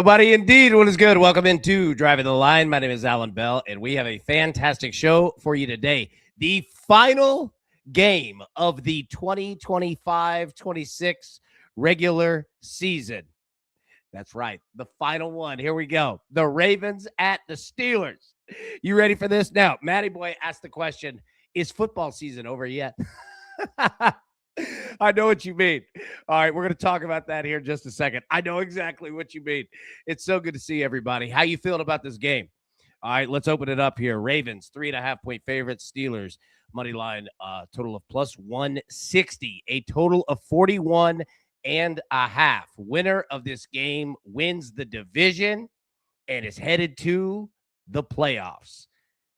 Nobody indeed. What is good? Welcome into Driving the Line. My name is Alan Bell, and we have a fantastic show for you today. The final game of the 2025-26 regular season. That's right. The final one. Here we go. The Ravens at the Steelers. You ready for this? Now, Matty Boy asked the question, is football season over yet? I know what you mean. All right, we're going to talk about that here in just a second. I know exactly what you mean. It's so good to see everybody. How you feeling about this game? All right, let's open it up here. Ravens, 3.5-point favorites. Steelers, money line, total of plus 160. A total of 41.5. Winner of this game wins the division and is headed to the playoffs.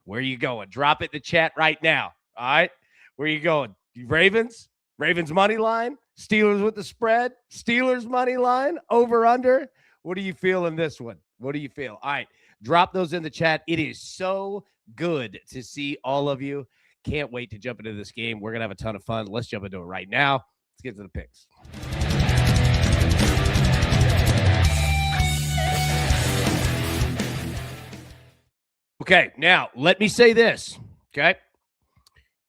Where are you going? Drop it in the chat right now. All right, where are you going? Ravens? Ravens money line, Steelers with the spread, Steelers money line, over, under. What do you feel in this one? What do you feel? All right, drop those in the chat. It is so good to see all of you. Can't wait to jump into this game. We're going to have a ton of fun. Let's jump into it right now. Let's get to the picks. Okay, now let me say this, okay?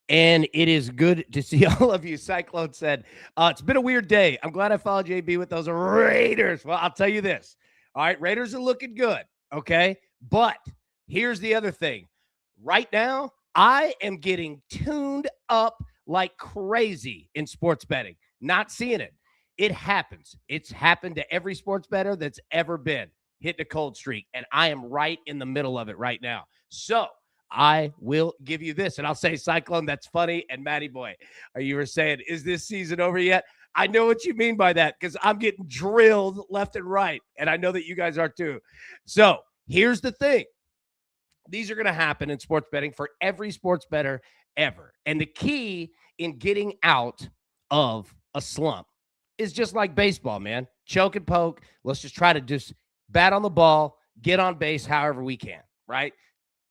And it is good to see all of you. Cyclone said, it's been a weird day. I'm glad I followed JB with those Raiders. Well, I'll tell you this. All right, Raiders are looking good, okay? But here's the other thing. Right now, I am getting tuned up like crazy in sports betting. Not seeing it. It happens. It's happened to every sports bettor that's ever been. Hit the cold streak, and I am right in the middle of it right now. So I will give you this, and I'll say, Cyclone, that's funny, and Matty Boy, you were saying, is this season over yet? I know what you mean by that because I'm getting drilled left and right, and I know that you guys are too. So here's the thing. These are going to happen in sports betting for every sports bettor ever, and the key in getting out of a slump is just like baseball, man. Choke and poke. Let's just try to just bat on the ball, get on base however we can, right?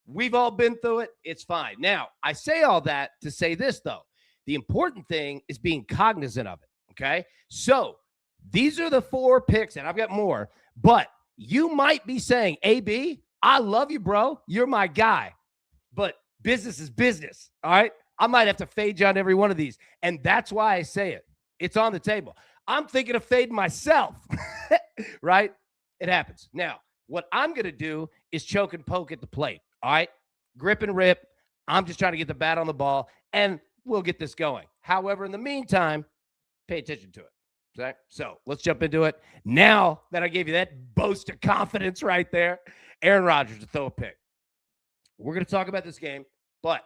We've all been through it. It's fine. Now, I say all that to say this, though. The important thing is being cognizant of it, okay? So these are the 4 picks, and I've got more, but you might be saying, AB, I love you, bro. You're my guy, but business is business, all right? I might have to fade you on every one of these, and that's why I say it. It's on the table. I'm thinking of fading myself, right? It happens. Now, what I'm going to do is choke and poke at the plate. All right, grip and rip. I'm just trying to get the bat on the ball, and we'll get this going. However, in the meantime, pay attention to it. Okay? So let's jump into it. Now that I gave you that boast of confidence right there, Aaron Rodgers to throw a pick. We're going to talk about this game, but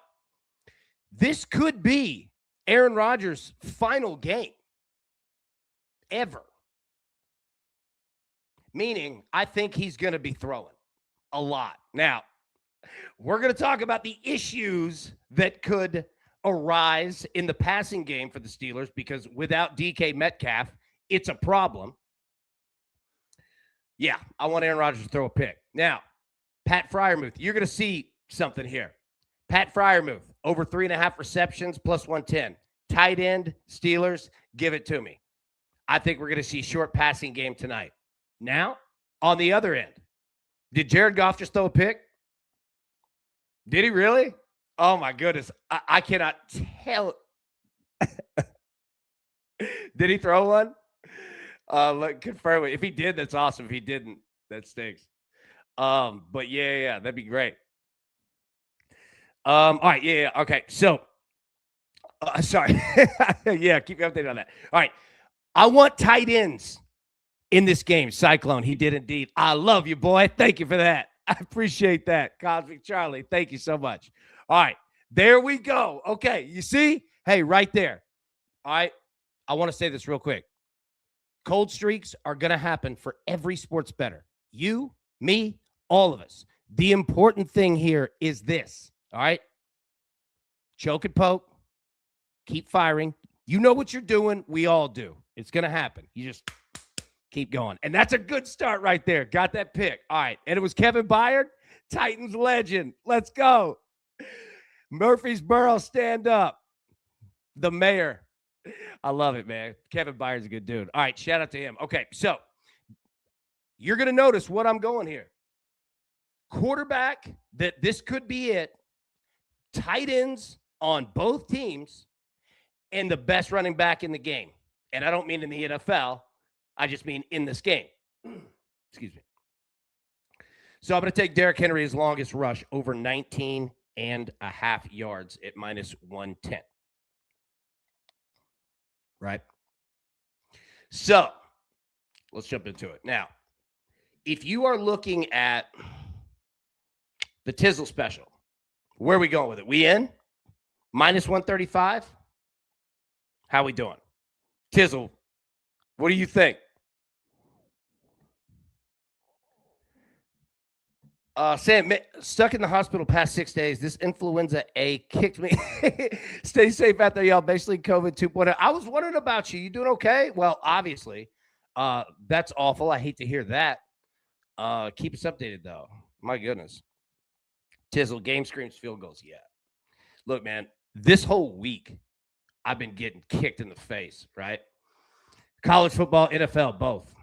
this could be Aaron Rodgers' final game ever. Meaning, I think he's going to be throwing a lot. Now, we're going to talk about the issues that could arise in the passing game for the Steelers because without DK Metcalf, it's a problem. Yeah, I want Aaron Rodgers to throw a pick. Now, Pat Freiermuth, you're going to see something here. Pat Freiermuth, over 3.5 receptions, plus 110. Tight end, Steelers, give it to me. I think we're going to see short passing game tonight. Now, on the other end, did Jared Goff just throw a pick? Did he really? Oh, my goodness. I cannot tell. Did he throw one? Look, confirm it. If he did, that's awesome. If he didn't, that stinks. But yeah, that'd be great. All right, yeah. Okay, so, sorry. Yeah, keep me updated on that. All right, I want tight ends in this game. Cyclone, he did indeed. I love you, boy. Thank you for that. I appreciate that. Cosmic Charlie, thank you so much. All right, there we go. Okay, you see? Hey, right there. All right, I want to say this real quick. Cold streaks are going to happen for every sports bettor. You, me, all of us. The important thing here is this, all right? Choke and poke. Keep firing. You know what you're doing. We all do. It's going to happen. You just keep going. And that's a good start right there. Got that pick. All right. And it was Kevin Byard, Titans legend. Let's go. Murfreesboro, stand up. The mayor. I love it, man. Kevin Byard's a good dude. All right. Shout out to him. Okay. So you're going to notice what I'm going here. Quarterback, that this could be it. Tight ends on both teams, and the best running back in the game. And I don't mean in the NFL. I just mean in this game. Excuse me. So I'm going to take Derrick Henry's longest rush over 19 and a half yards at minus 110. Right? So let's jump into it. Now, if you are looking at the Tizzle special, where are we going with it? We in? Minus 135? How we doing? Tizzle, what do you think? Sam, stuck in the hospital past 6 days. This influenza A kicked me. Stay safe out there, y'all. Basically, COVID 2.0. I was wondering about you. You doing okay? Well, obviously. That's awful. I hate to hear that. Keep us updated, though. My goodness. Tizzle, game screams, field goals. Yeah. Look, man, this whole week, I've been getting kicked in the face, right? College football, NFL, both.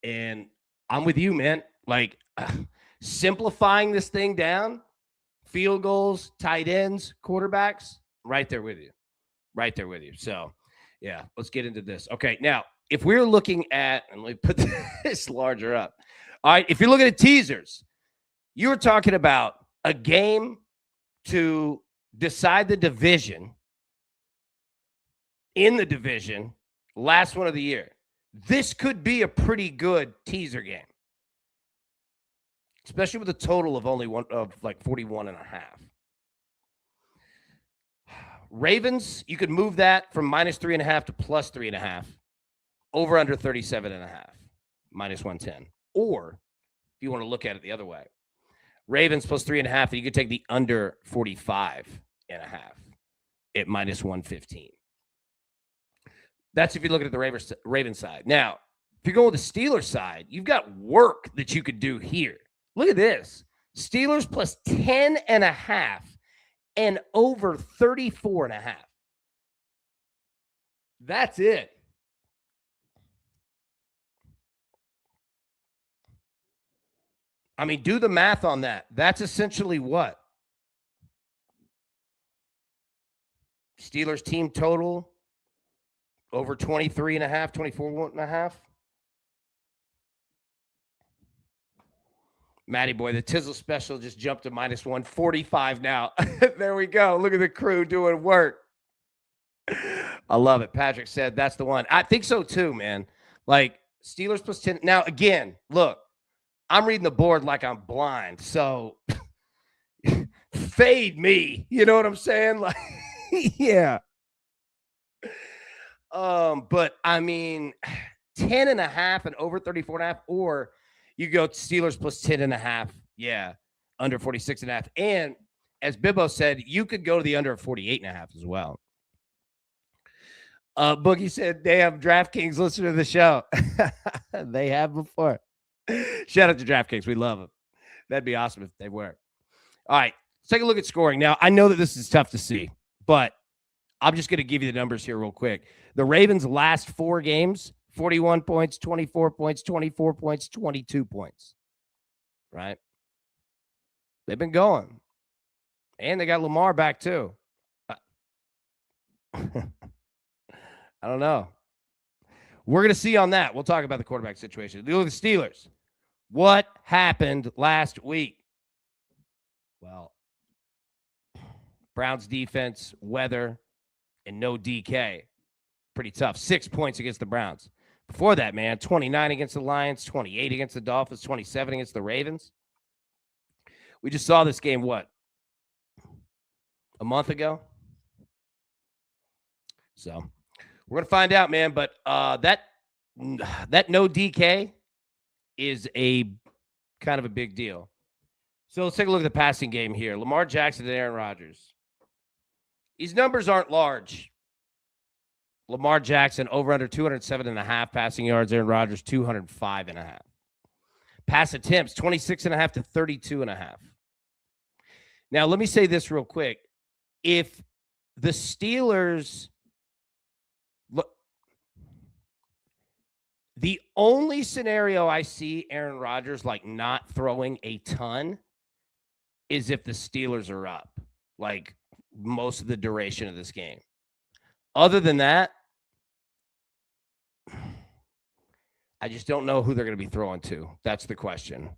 And I'm with you, man. Like, simplifying this thing down, field goals, tight ends, quarterbacks, right there with you. Right there with you. So, yeah, let's get into this. Okay, now, if we're looking at, and let me put this larger up. All right, if you're looking at teasers, you were talking about a game to decide the division in the division, last one of the year. This could be a pretty good teaser game, especially with a total of only 41 and a half. Ravens, you could move that from minus 3.5 to plus 3.5, over under 37.5, minus 110. Or if you want to look at it the other way, Ravens plus 3.5, you could take the under 45.5 at minus 115. That's if you look at the Ravens side. Now, if you're going with the Steelers side, you've got work that you could do here. Look at this. Steelers plus 10.5 and over 34.5. That's it. I mean, do the math on that. That's essentially what? Steelers team total over 23.5, 24.5. Matty boy, the Tizzle special just jumped to minus 145 now. There we go. Look at the crew doing work. I love it. Patrick said that's the one. I think so too, man. Like Steelers plus 10. Now, again, look, I'm reading the board like I'm blind. So fade me. You know what I'm saying? Like, yeah. But I mean, 10.5 and over 34.5, or you go Steelers plus 10.5. Yeah. Under 46.5. And as Bibbo said, you could go to the under 48.5 as well. Boogie said, damn, DraftKings listen to the show. They have before. Shout out to DraftKings. We love them. That'd be awesome if they were. All right. Let's take a look at scoring. Now, I know that this is tough to see, but I'm just going to give you the numbers here real quick. The Ravens' last 4 games, 41 points, 24 points, 24 points, 22 points. Right? They've been going. And they got Lamar back, too. I don't know. We're going to see on that. We'll talk about the quarterback situation. Look at the Steelers. What happened last week? Well, Browns defense, weather, and no DK. Pretty tough. 6 points against the Browns. Before that, man, 29 against the Lions, 28 against the Dolphins, 27 against the Ravens. We just saw this game, what? A month ago? So we're going to find out, man. But that no DK is a kind of a big deal. So let's take a look at the passing game here. Lamar Jackson and Aaron Rodgers. These numbers aren't large. Lamar Jackson over under 207.5 passing yards. Aaron Rodgers 205.5. Pass attempts 26.5 to 32.5. Now let me say this real quick. If the Steelers look, The only scenario I see Aaron Rodgers like not throwing a ton is if the Steelers are up, like most of the duration of this game. Other than that, I just don't know who they're going to be throwing to. That's the question.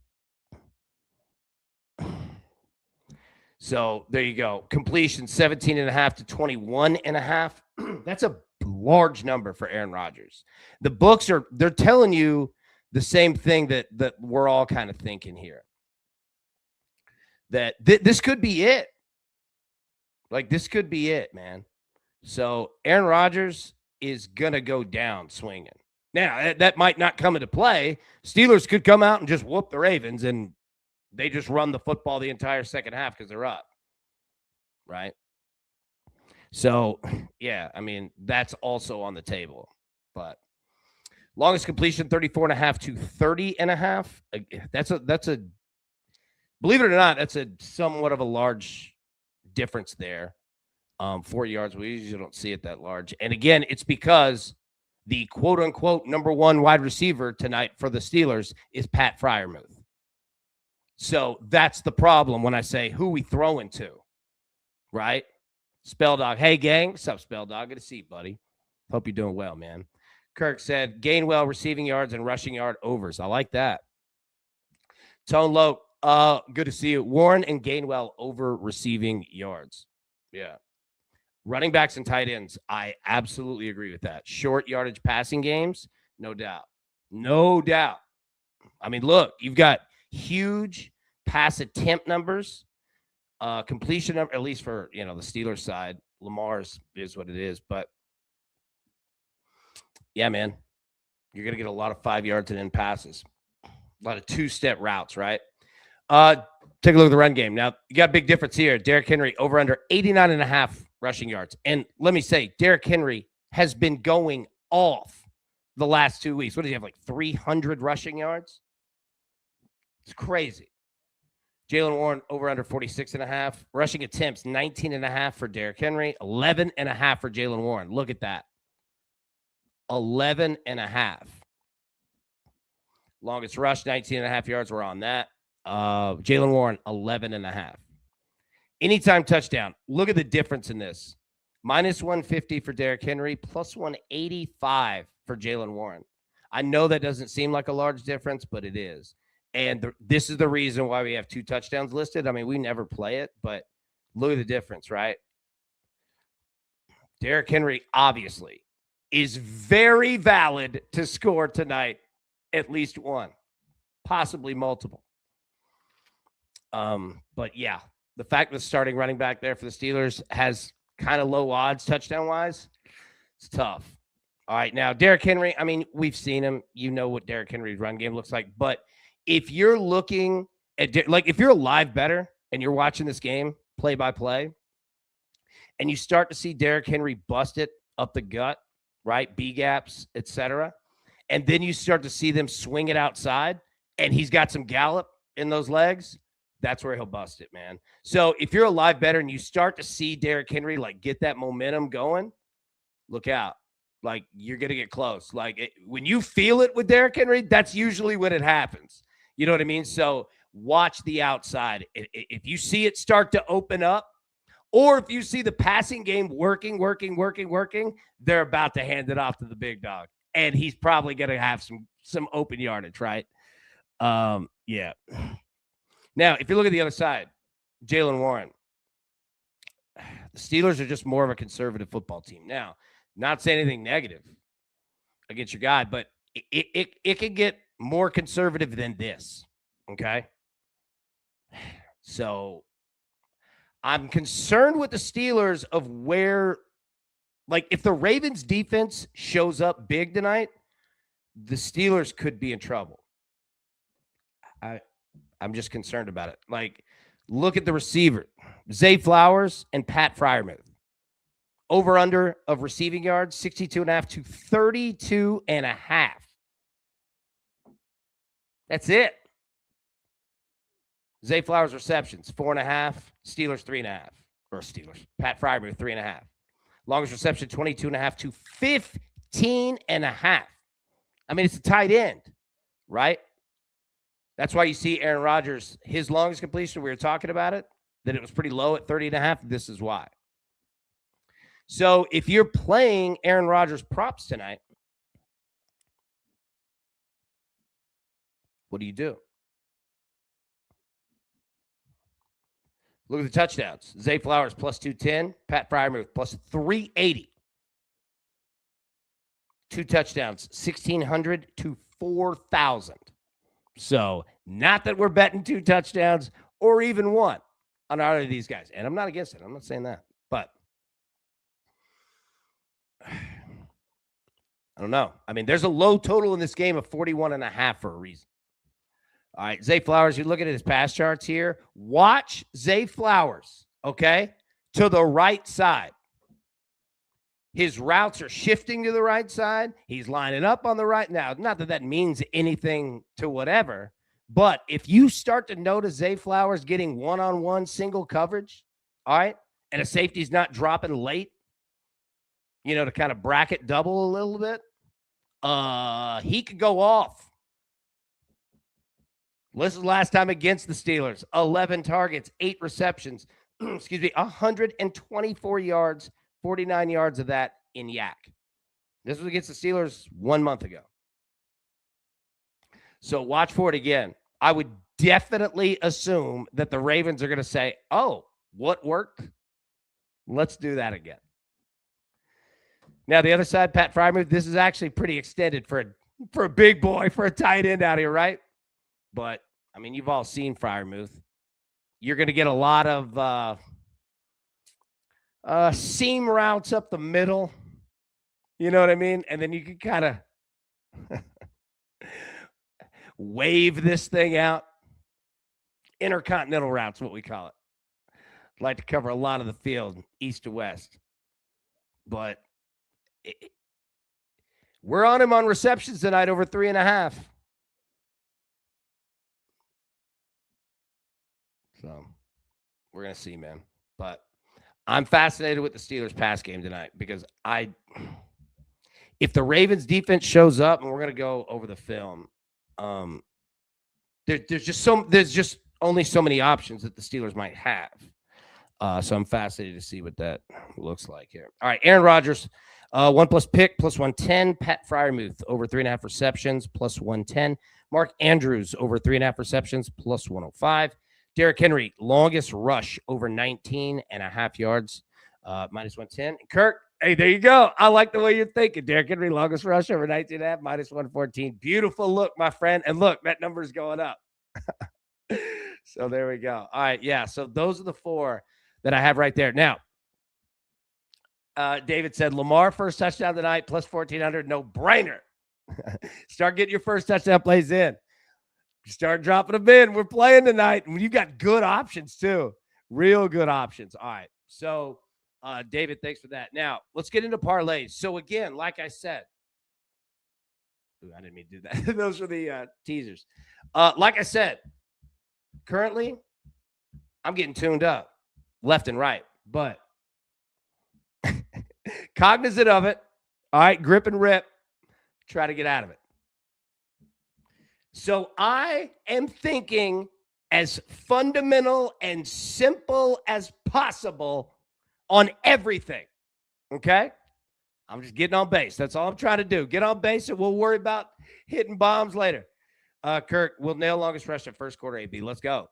So there you go. Completion 17.5 to 21.5. That's a large number for Aaron Rodgers. The books they're telling you the same thing that we're all kind of thinking here. That this could be it. Like, this could be it, man. So Aaron Rodgers is going to go down swinging. Now, that might not come into play. Steelers could come out and just whoop the Ravens, and they just run the football the entire second half because they're up, right? So, yeah, I mean, that's also on the table. But longest completion, 34.5 to 30.5. That's a believe it or not, that's a somewhat of a large difference there. 4 yards, we usually don't see it that large. And again, it's because the quote-unquote number one wide receiver tonight for the Steelers is Pat Freiermuth. So that's the problem when I say who we throwing to, right? Spell Dog. Hey, gang. What's up, Spell Dog? Good to see you, buddy. Hope you're doing well, man. Kirk said, Gainwell receiving yards and rushing yard overs. I like that. Tone Low, good to see you. Warren and Gainwell over receiving yards. Yeah. Running backs and tight ends, I absolutely agree with that. Short yardage passing games, no doubt. No doubt. I mean, look, you've got huge pass attempt numbers, completion number, at least for, the Steelers side. Lamar's is what it is. But, yeah, man, you're going to get a lot of 5 yards and in passes. A lot of two-step routes, right? Take a look at the run game. Now, you got a big difference here. Derrick Henry over under 89.5 rushing yards. And let me say, Derrick Henry has been going off the last 2 weeks. What does he have, like 300 rushing yards? It's crazy. Jaylen Warren over under 46.5. Rushing attempts, 19.5 for Derrick Henry, 11.5 for Jaylen Warren. Look at that. 11.5. Longest rush, 19.5 yards. We're on that. Jaylen Warren, 11.5. Anytime touchdown. Look at the difference in this. Minus 150 for Derrick Henry, plus 185 for Jaylen Warren. I know that doesn't seem like a large difference, but it is. And this is the reason why we have 2 touchdowns listed. I mean, we never play it, but look at the difference, right? Derrick Henry, obviously, is very valid to score tonight at least one, possibly multiple. But, yeah. The fact that starting running back there for the Steelers has kind of low odds touchdown-wise, it's tough. All right, now, Derrick Henry, I mean, we've seen him. You know what Derrick Henry's run game looks like. But if you're looking at, if you're a live bettor and you're watching this game play-by-play, and you start to see Derrick Henry bust it up the gut, right, B-gaps, etc., and then you start to see them swing it outside, and he's got some gallop in those legs, that's where he'll bust it, man. So if you're a live bettor and you start to see Derrick Henry, get that momentum going, look out. You're going to get close. When you feel it with Derrick Henry, that's usually when it happens. You know what I mean? So watch the outside. If you see it start to open up, or if you see the passing game working, they're about to hand it off to the big dog. And he's probably going to have some open yardage, right? Yeah. Now, if you look at the other side, Jaylen Warren, the Steelers are just more of a conservative football team. Now, not saying anything negative against your guy, but it can get more conservative than this, okay? So I'm concerned with the Steelers of where, if the Ravens defense shows up big tonight, the Steelers could be in trouble. I'm just concerned about it. Look at the receiver, Zay Flowers and Pat Freiermuth. Over under of receiving yards, 62.5 to 32.5. That's it. Zay Flowers receptions, 4.5. Steelers, 3.5. Or Steelers. Pat Freiermuth, 3.5. Longest reception, 22.5 to 15.5. I mean, it's a tight end, right? That's why you see Aaron Rodgers, his longest completion, we were talking about it, that it was pretty low at 30.5. This is why. So if you're playing Aaron Rodgers props tonight, what do you do? Look at the touchdowns. Zay Flowers plus 210. Pat Freiermuth plus 380. 2 touchdowns, 1,600 to 4,000. So not that we're betting 2 touchdowns or even 1 on either of these guys. And I'm not against it. I'm not saying that. But I don't know. I mean, there's a low total in this game of 41.5 for a reason. All right, Zay Flowers, you look at his pass charts here. Watch Zay Flowers, okay, to the right side. His routes are shifting to the right side. He's lining up on the right. Now, not that that means anything to whatever, but if you start to notice Zay Flowers getting one-on-one single coverage, all right, and a safety's not dropping late, you know, to kind of bracket double a little bit, he could go off. This is last time against the Steelers. 11 targets, 8 receptions, 124 yards, 49 yards of that in yak. This was against the Steelers 1 month ago. So watch for it again. I would definitely assume that the Ravens are going to say, oh, what worked? Let's do that again. Now, the other side, Pat Freiermuth, this is actually pretty extended for a big boy, for a tight end out here, right? But, I mean, you've all seen Freiermuth. You're going to get a lot of seam routes up the middle. You know what I mean? And then you can kind of wave this thing out. Intercontinental routes, what we call it. I'd like to cover a lot of the field, east to west. But we're on him on receptions tonight, over 3.5. So we're going to see, man. But I'm fascinated with the Steelers pass game tonight because if the Ravens defense shows up, and we're going to go over the film, there's just only so many options that the Steelers might have. So I'm fascinated to see what that looks like here. All right, Aaron Rodgers, 1+ pick, plus 110. Pat Freiermuth, over 3.5 receptions, plus 110. Mark Andrews, over 3.5 receptions, plus 105. Derrick Henry, longest rush, over 19.5 yards, minus 110. Kirk, hey, there you go. I like the way you're thinking. Derrick Henry, longest rush, over 19.5, minus 114. Beautiful look, my friend. And look, that number's going up. So there we go. All right, yeah. So those are the 4 that I have right there. Now, David said, Lamar, first touchdown tonight, plus 1,400, no-brainer. Start getting your first touchdown plays in. Start dropping them in. We're playing tonight. And you've got good options, too. Real good options. All right. So, David, thanks for that. Now, let's get into parlays. So, again, like I said, I didn't mean to do that. Those were the teasers. Like I said, currently, I'm getting tuned up left and right. But cognizant of it, all right, grip and rip, try to get out of it. So I am thinking as fundamental and simple as possible on everything, okay? I'm just getting on base. That's all I'm trying to do. Get on base, and we'll worry about hitting bombs later. Kirk, we'll nail longest rush at first quarter, AB. Let's go.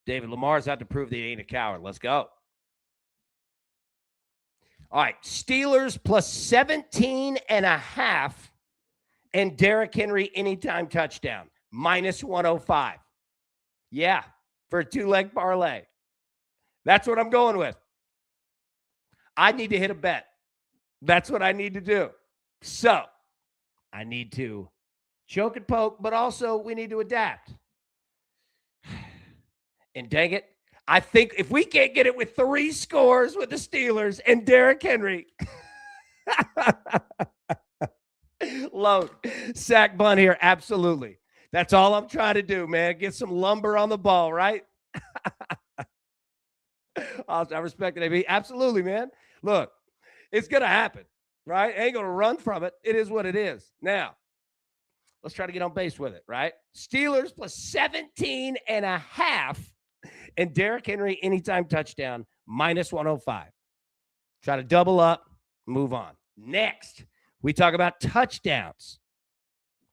David, Lamar's out to prove that he ain't a coward. Let's go. All right, Steelers plus 17.5. And Derrick Henry anytime touchdown, minus 105. Yeah, for a 2-leg parlay. That's what I'm going with. I need to hit a bet. That's what I need to do. So I need to choke and poke, but also we need to adapt. And dang it, I think if we can't get it with 3 scores with the Steelers and Derrick Henry, load, sack bunt here. Absolutely. That's all I'm trying to do, man. Get some lumber on the ball, right? I respect it, AB. Absolutely, man. Look, it's going to happen. right? Ain't going to run from it. It is what it is. Now, let's try to get on base with it, right? Steelers plus 17.5. And Derrick Henry, anytime touchdown, minus 105. Try to double up, move on. Next, we talk about touchdowns.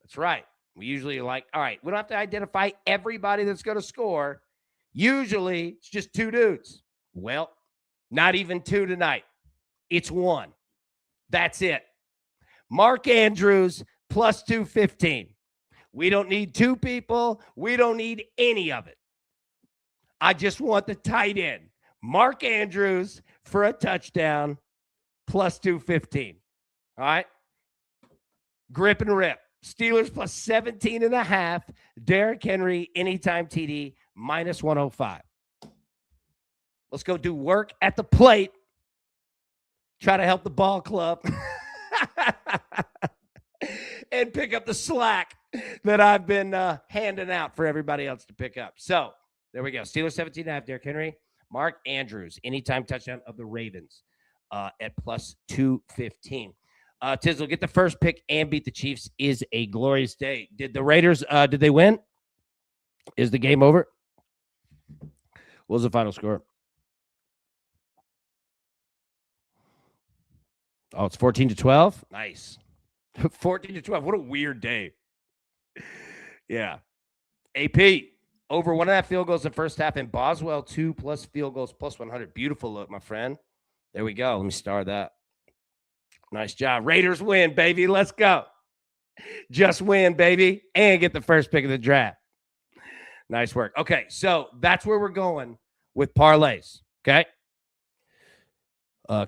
That's right. We usually like, all right, we don't have to identify everybody that's going to score. Usually, it's just two dudes. Well, not even two tonight. It's one. That's it. Mark Andrews plus 215. We don't need two people. We don't need any of it. I just want the tight end. Mark Andrews for a touchdown plus 215. All right? Grip and rip. Steelers plus 17.5. Derrick Henry, anytime TD, minus 105. Let's go do work at the plate. Try to help the ball club. And pick up the slack that I've been handing out for everybody else to pick up. So, there we go. Steelers 17.5, Derrick Henry. Mark Andrews, anytime touchdown of the Ravens at plus 215. Tizzle, get the first pick and beat the Chiefs is a glorious day. Did the Raiders, did they win? Is the game over? What was the final score? Oh, it's 14-12? Nice. 14-12. What a weird day. Yeah. AP, over 1.5 field goals in the first half, and Boswell 2 plus field goals plus 100. Beautiful look, my friend. There we go. Let me star that. Nice job. Raiders win, baby. Let's go. Just win, baby, and get the first pick of the draft. Nice work. Okay, so that's where we're going with parlays, okay?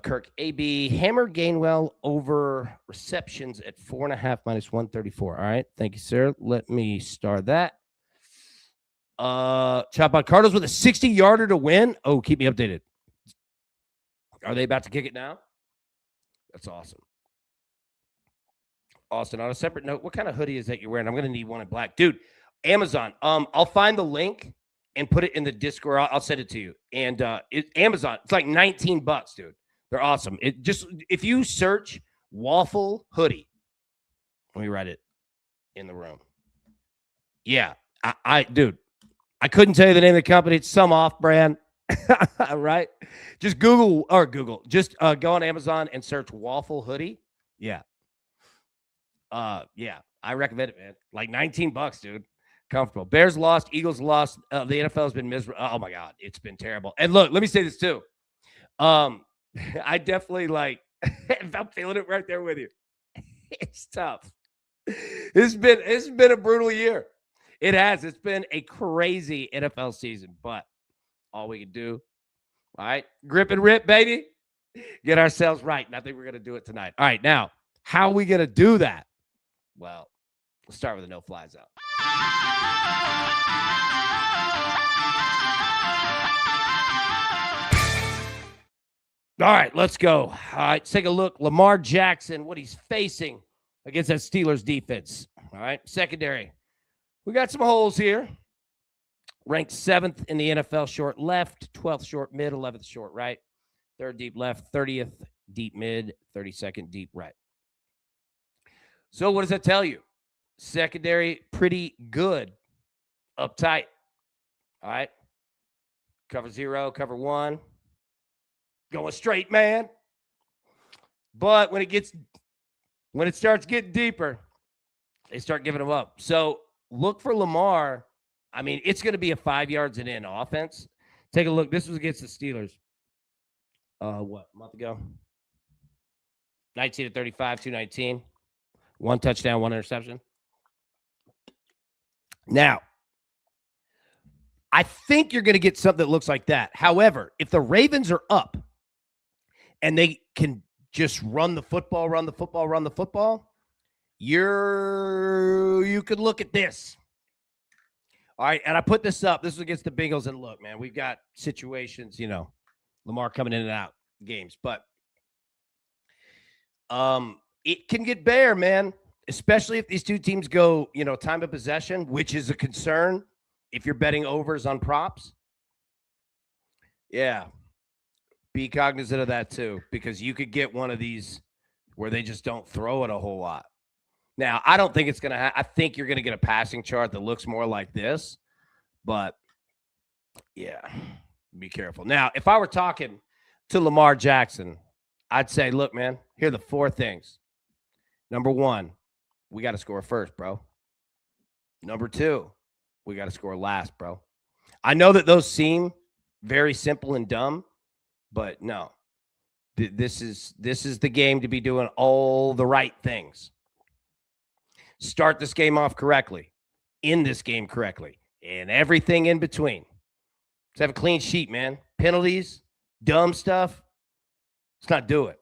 Kirk, AB, Hammer Gainwell over receptions at 4.5 minus 134. All right, thank you, sir. Let me star that. Chop on Cardinals with a 60-yarder to win. Oh, keep me updated. Are they about to kick it now? That's awesome. Austin, on a separate note, what kind of hoodie is that you're wearing? I'm going to need one in black. Dude, Amazon. I'll find the link and put it in the Discord. I'll send it to you. And Amazon, it's like $19, dude. They're awesome. It just, if you search waffle hoodie, let me write it in the room. Yeah, dude, I couldn't tell you the name of the company. It's some off brand, right? Just Google. Just go on Amazon and search waffle hoodie. Yeah. Yeah, I recommend it, man. Like $19, dude. Comfortable. Bears lost. Eagles lost. The NFL has been miserable. Oh my God, it's been terrible. And look, let me say this too. I definitely I'm feeling it right there with you. It's tough. It's been a brutal year. It has. It's been a crazy NFL season, but all we can do, all right, grip and rip, baby. Get ourselves right. And I think we're going to do it tonight. All right, now, how are we going to do that? Well, let's start with a no-fly zone. All right, let's go. All right, let's take a look. Lamar Jackson, what he's facing against that Steelers defense. All right, secondary. We got some holes here. Ranked 7th in the NFL short left, 12th short mid, 11th short right, 3rd deep left, 30th deep mid, 32nd deep right. So what does that tell you? Secondary, pretty good. Up tight. All right. Cover 0, cover 1. Going straight, man. But when it starts getting deeper, they start giving them up. So look for Lamar. I mean, it's going to be a 5 yards and in offense. Take a look. This was against the Steelers. A month ago? 19-35, 219. 1 touchdown, 1 interception. Now, I think you're going to get something that looks like that. However, if the Ravens are up and they can just run the football, you could look at this. All right, and I put this up. This is against the Bengals, and look, man, we've got situations, Lamar coming in and out games, but it can get bare, man, especially if these two teams go, time of possession, which is a concern if you're betting overs on props. Yeah, be cognizant of that too, because you could get one of these where they just don't throw it a whole lot. Now, I don't think it's going to I think you're going to get a passing chart that looks more like this, but yeah, be careful. Now, if I were talking to Lamar Jackson, I'd say, look, man, here are the 4 things. Number 1, we got to score first, bro. Number 2, we got to score last, bro. I know that those seem very simple and dumb, but no. This is the game to be doing all the right things. Start this game off correctly, end this game correctly, and everything in between. Let's have a clean sheet, man. Penalties, dumb stuff. Let's not do it.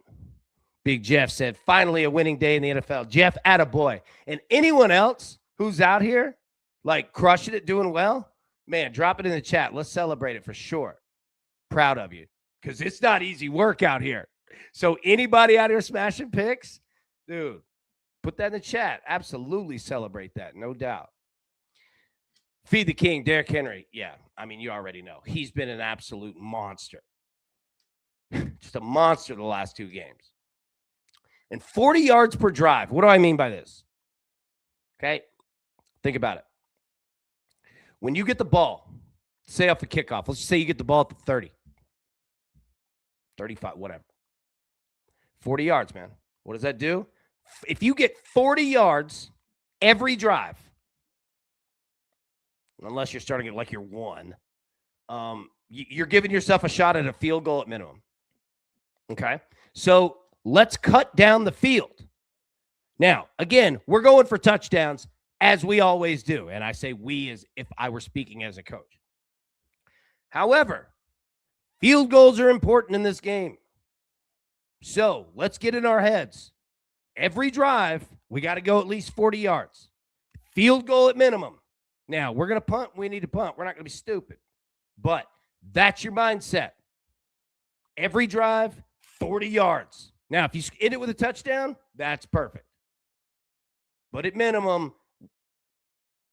Big Jeff said, finally a winning day in the NFL. Jeff, attaboy. And anyone else who's out here, like crushing it, doing well, man, drop it in the chat. Let's celebrate it for sure. Proud of you, because it's not easy work out here. So anybody out here smashing picks, dude, put that in the chat. Absolutely celebrate that, no doubt. Feed the King, Derrick Henry. Yeah, I mean, you already know. He's been an absolute monster. Just a monster the last 2 games. And 40 yards per drive. What do I mean by this? Okay, think about it. When you get the ball, say off the kickoff, let's just say you get the ball at the 30, 35, whatever. 40 yards, man. What does that do? If you get 40 yards every drive, unless you're starting it like you're 1, you're giving yourself a shot at a field goal at minimum. Okay? So let's cut down the field. Now, again, we're going for touchdowns as we always do. And I say we as if I were speaking as a coach. However, field goals are important in this game. So let's get in our heads. Every drive, we got to go at least 40 yards. Field goal at minimum. Now, we're going to punt. We need to punt. We're not going to be stupid. But that's your mindset. Every drive, 40 yards. Now, if you end it with a touchdown, that's perfect. But at minimum,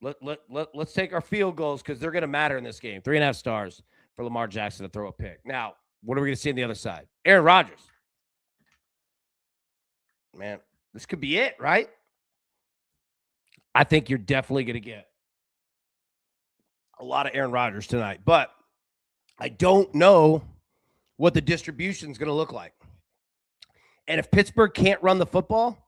let's take our field goals because they're going to matter in this game. 3.5 stars for Lamar Jackson to throw a pick. Now, what are we going to see on the other side? Aaron Rodgers. Man, this could be it, right? I think you're definitely going to get a lot of Aaron Rodgers tonight. But I don't know what the distribution is going to look like. And if Pittsburgh can't run the football,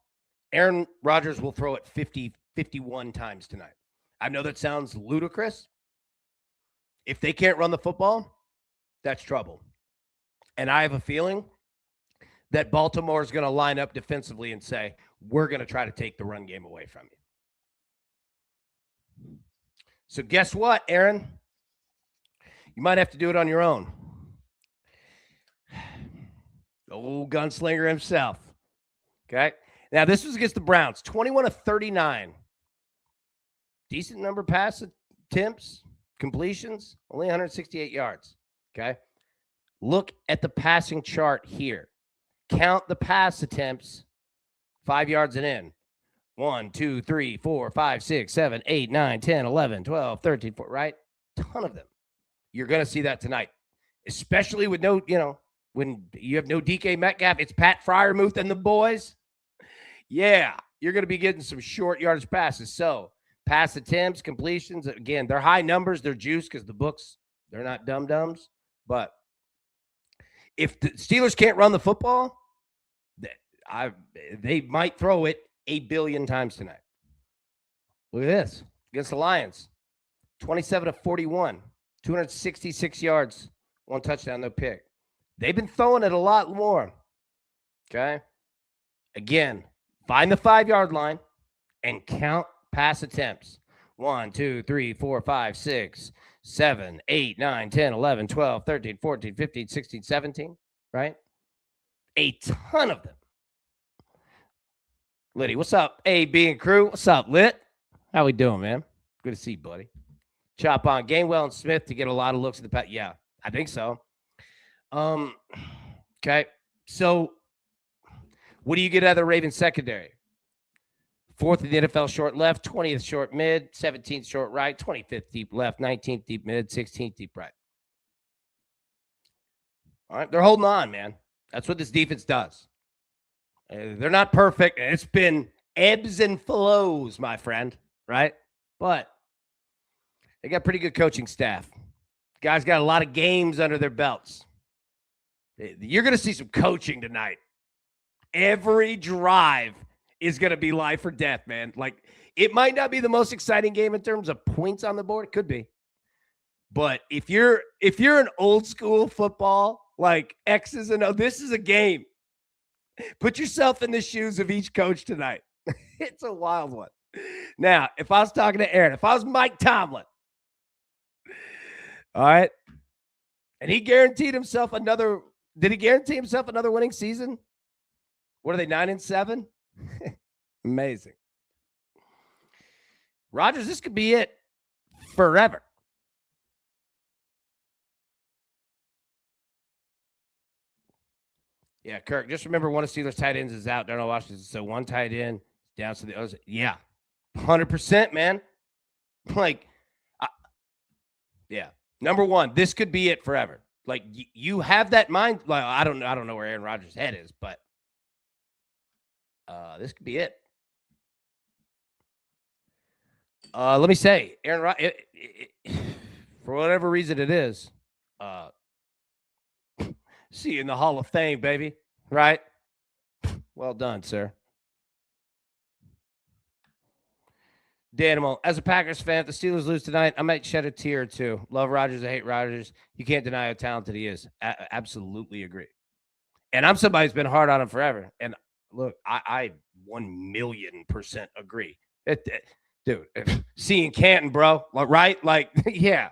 Aaron Rodgers will throw it 51 times tonight. I know that sounds ludicrous. If they can't run the football, that's trouble. And I have a feeling that Baltimore is going to line up defensively and say, we're going to try to take the run game away from you. So guess what, Aaron? You might have to do it on your own. Old gunslinger himself. Okay? Now, this was against the Browns. 21 of 39. Decent number of pass attempts, completions, only 168 yards. Okay? Look at the passing chart here. Count the pass attempts, 5 yards and in. 1, 2, 3, 4, 5, 6, 7, 8, 9, 10, 11, 12, 13, 14, right? Ton of them. You're going to see that tonight, especially with no, when you have no DK Metcalf, it's Pat Freiermuth and the boys. Yeah, you're going to be getting some short yardage passes. So pass attempts, completions, again, they're high numbers. They're juiced because the books, they're not dum-dums. But if the Steelers can't run the football, they might throw it 8 billion times tonight. Look at this. Against the Lions, 27 of 41, 266 yards, 1 touchdown, no pick. They've been throwing it a lot more. Okay? Again, find the 5-yard line and count pass attempts. 1, 2, 3, 4, 5, 6, 7, 8, 9, 10, 11, 12, 13, 14, 15, 16, 17, right? A ton of them. Liddy, what's up? A, B, and crew. What's up, Lit? How we doing, man? Good to see you, buddy. Chop on Gainwell and Smith to get a lot of looks at the pass. Yeah, I think so. Okay. So what do you get out of the Ravens secondary? 4th in the NFL short left, 20th short mid, 17th short right, 25th deep left, 19th deep mid, 16th deep right. All right. They're holding on, man. That's what this defense does. They're not perfect. It's been ebbs and flows, my friend, right? But they got pretty good coaching staff. Guys got a lot of games under their belts. You're going to see some coaching tonight. Every drive is going to be life or death, man. Like, it might not be the most exciting game in terms of points on the board. It could be. But if you're an old school football, like X's and O's, this is a game. Put yourself in the shoes of each coach tonight. It's a wild one. Now, if I was talking to Aaron, if I was Mike Tomlin, all right, and he guaranteed himself another, did he guarantee himself another winning season? What are they, 9-7? Amazing. Rodgers, this could be it forever. Yeah, Kirk, just remember one of Steelers' tight ends is out. Darnell Washington. So one tight end down to the other. Yeah, 100%, man. Like, yeah. Number one, this could be it forever. Like, you have that mind. Like, I don't know where Aaron Rodgers' head is, but this could be it. Let me say, Aaron Rodgers, for whatever reason it is, see you in the Hall of Fame, baby. Right? Well done, sir. Danimal, as a Packers fan, if the Steelers lose tonight, I might shed a tear or two. Love Rodgers, I hate Rodgers. You can't deny how talented he is. Absolutely agree. And I'm somebody who's been hard on him forever. And look, I 1,000,000% agree. Dude, seeing Canton, bro, right? Like, yeah,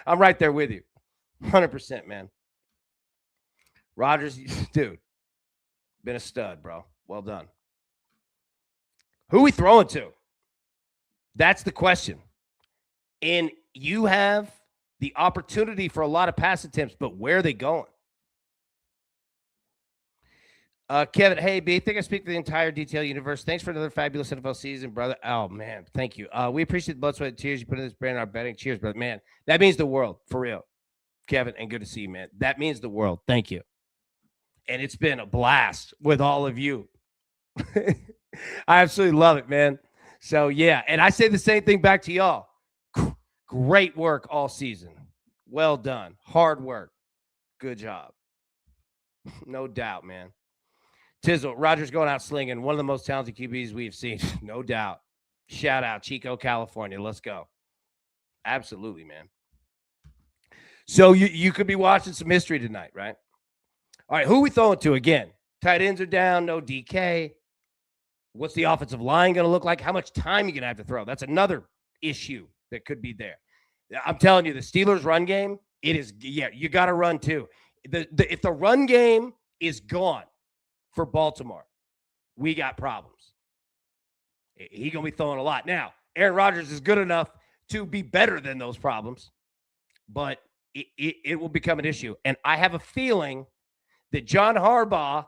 I'm right there with you. 100%, man. Rodgers, dude, been a stud, bro. Well done. Who are we throwing to? That's the question. And you have the opportunity for a lot of pass attempts, but where are they going? Kevin, hey, B, I think I speak for the entire detail universe. Thanks for another fabulous NFL season, brother. Oh, man, thank you. We appreciate the blood, sweat, and tears you put in this brand in our betting. Cheers, brother. Man, that means the world, for real. Kevin, and good to see you, man. That means the world. Thank you. And it's been a blast with all of you. I absolutely love it, man. So, yeah, and I say the same thing back to y'all. Great work all season. Well done. Hard work. Good job. No doubt, man. Tizzle, Rodgers going out slinging. One of the most talented QBs we've seen. No doubt. Shout out, Chico, California. Let's go. Absolutely, man. So you could be watching some history tonight, right? All right, who are we throwing to again? Tight ends are down, no DK. What's the offensive line going to look like? How much time are you going to have to throw? That's another issue that could be there. I'm telling you, the Steelers' run game, it is, yeah, you got to run too. If the run game is gone for Baltimore, we got problems. He's going to be throwing a lot. Now, Aaron Rodgers is good enough to be better than those problems, but it will become an issue. And I have a feeling that John Harbaugh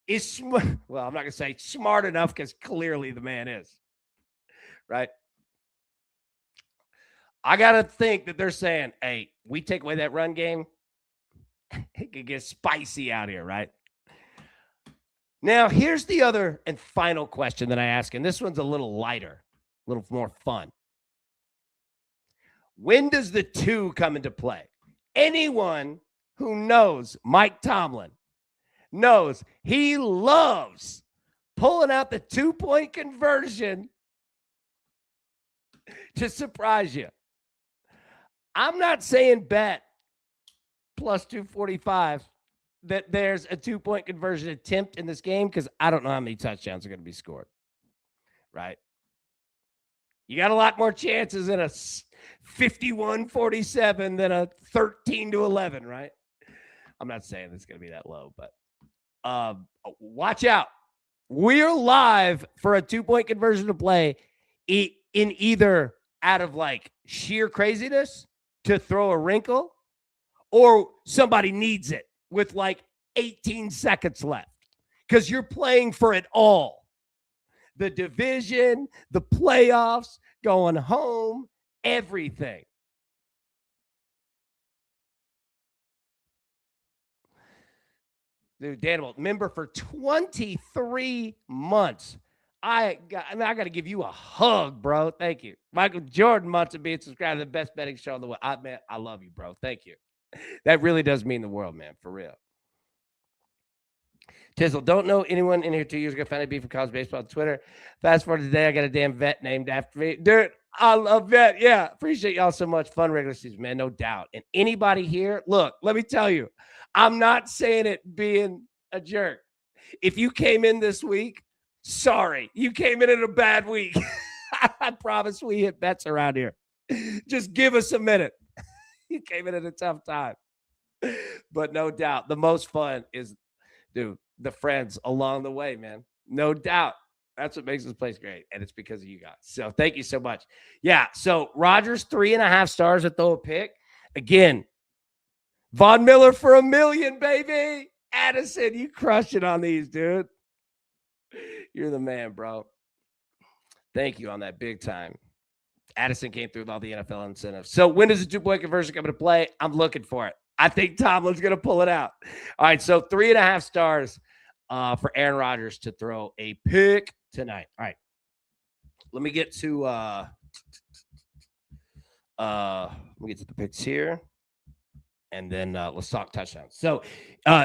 is, well, I'm not going to say smart enough because clearly the man is, right? I got to think that they're saying, hey, we take away that run game, it could get spicy out here, right? Now, here's the other and final question that I ask, and this one's a little lighter, a little more fun. When does the 2 come into play? Anyone who knows Mike Tomlin knows he loves pulling out the 2-point conversion to surprise you. I'm not saying bet plus 245 that there's a 2-point conversion attempt in this game because I don't know how many touchdowns are going to be scored, right? You got a lot more chances in a 51-47 than a 13-11, right? I'm not saying it's going to be that low, but watch out. We're live for a 2-point conversion to play in either out of like sheer craziness to throw a wrinkle or somebody needs it with like 18 seconds left because you're playing for it all. The division, the playoffs, going home, everything. Dude, Daniel, member for 23 months. I got to give you a hug, bro. Thank you. Michael Jordan months of being subscribed to the best betting show in the world. Man, I love you, bro. Thank you. That really does mean the world, man, for real. Tizzle, don't know anyone in here 2 years ago found a beef for college baseball on Twitter. Fast forward to today, I got a damn vet named after me. Dude, I love vet. Yeah, appreciate y'all so much. Fun regular season, man, no doubt. And anybody here, look, let me tell you, I'm not saying it being a jerk. If you came in this week, sorry, you came in a bad week. I promise we hit bets around here. Just give us a minute. You came in at a tough time. But no doubt, the most fun is, dude, the friends along the way, man. No doubt. That's what makes this place great. And it's because of you guys. So thank you so much. Yeah. So Rodgers, 3.5 stars at throw a pick. Again, Von Miller for $1 million, baby. Addison, you crushed it on these, dude. You're the man, bro. Thank you on that big time. Addison came through with all the NFL incentives. So when does the two-point conversion come into play? I'm looking for it. I think Tomlin's going to pull it out. All right, so 3.5 stars for Aaron Rodgers to throw a pick tonight. All right, let me get to the picks here, and then let's talk touchdowns. So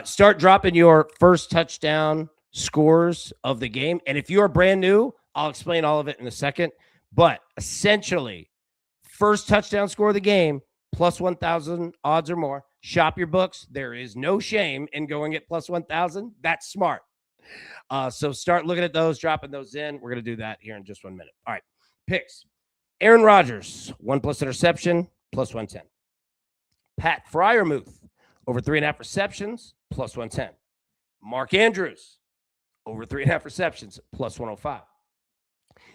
start dropping your first touchdown scores of the game, and if you are brand new, I'll explain all of it in a second. But essentially, first touchdown score of the game, plus 1,000 odds or more. Shop your books. There is no shame in going at plus 1,000. That's smart. So start looking at those, dropping those in. We're going to do that here in just 1 minute. All right. Picks. Aaron Rodgers, 1+ interception, plus 110. Pat Freiermuth, over 3.5 receptions, plus 110. Mark Andrews, over 3.5 receptions, plus 105.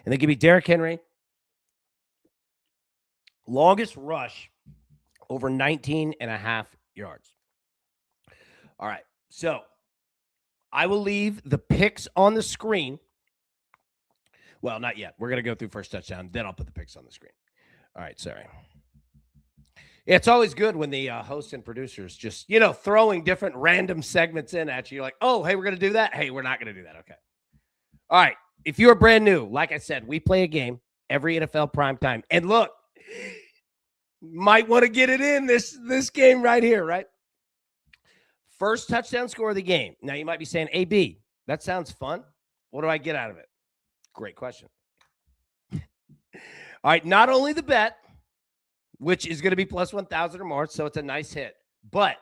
And then give me Derrick Henry, longest rush, over 19.5 yards. All right. So I will leave the picks on the screen. Well, not yet. We're going to go through first touchdown. Then I'll put the picks on the screen. All right. Sorry. Yeah, it's always good when the hosts and producers just, throwing different random segments in at you. You're like, oh, hey, we're going to do that. Hey, we're not going to do that. Okay. All right. If you're brand new, like I said, we play a game every NFL primetime. And look, might want to get it in this game right here, right? First touchdown score of the game. Now, you might be saying, AB, that sounds fun. What do I get out of it? Great question. All right, not only the bet, which is going to be plus 1,000 or more, so it's a nice hit, but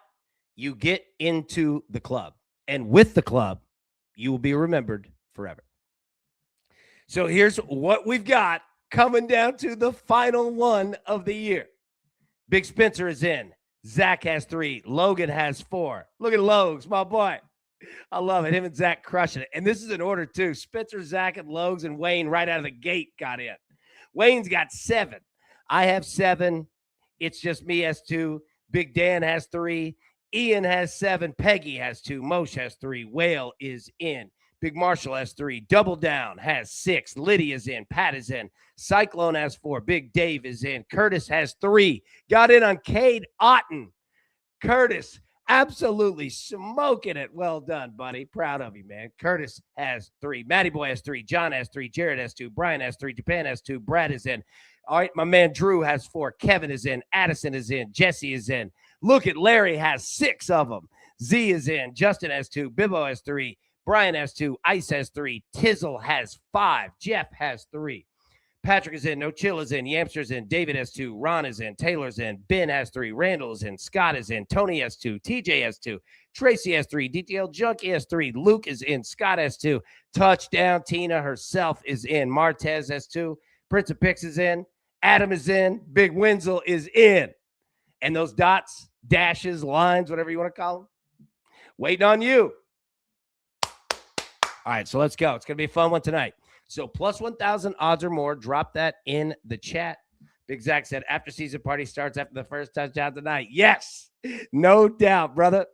you get into the club. And with the club, you will be remembered forever. So here's what we've got coming down to the final one of the year. Big Spencer is in. Zach has 3. Logan has 4. Look at Logs, my boy. I love it. Him and Zach crushing it. And this is in order, too. Spencer, Zach, and Logs and Wayne right out of the gate got in. Wayne's got 7. I have 7. It's just me has 2. Big Dan has 3. Ian has 7. Peggy has 2. Moshe has 3. Whale is in. Big Marshall has 3. Double Down has 6. Lydia's in. Pat is in. Cyclone has 4. Big Dave is in. Curtis has 3. Got in on Cade Otten. Curtis, absolutely smoking it. Well done, buddy. Proud of you, man. Curtis has 3. Matty Boy has 3. John has 3. Jared has 2. Brian has 3. Japan has 2. Brad is in. All right, my man Drew has 4. Kevin is in. Addison is in. Jesse is in. Look at Larry has 6 of them. Z is in. Justin has 2. Bibbo has 3. Brian has 2. Ice has 3. Tizzle has 5. Jeff has 3. Patrick is in. No Chill is in. Yamster's in. David has 2. Ron is in. Taylor's in. Ben has 3. Randall is in. Scott is in. Tony has 2. TJ has 2. Tracy has 3. DTL Junkie has 3. Luke is in. Scott has 2. Touchdown. Tina herself is in. Martez has 2. Prince of Pix is in. Adam is in. Big Wenzel is in. And those dots, dashes, lines, whatever you want to call them, waiting on you. All right, so let's go. It's going to be a fun one tonight. So plus 1,000 odds or more. Drop that in the chat. Big Zach said, after season party starts after the first touchdown tonight. Yes, no doubt, brother.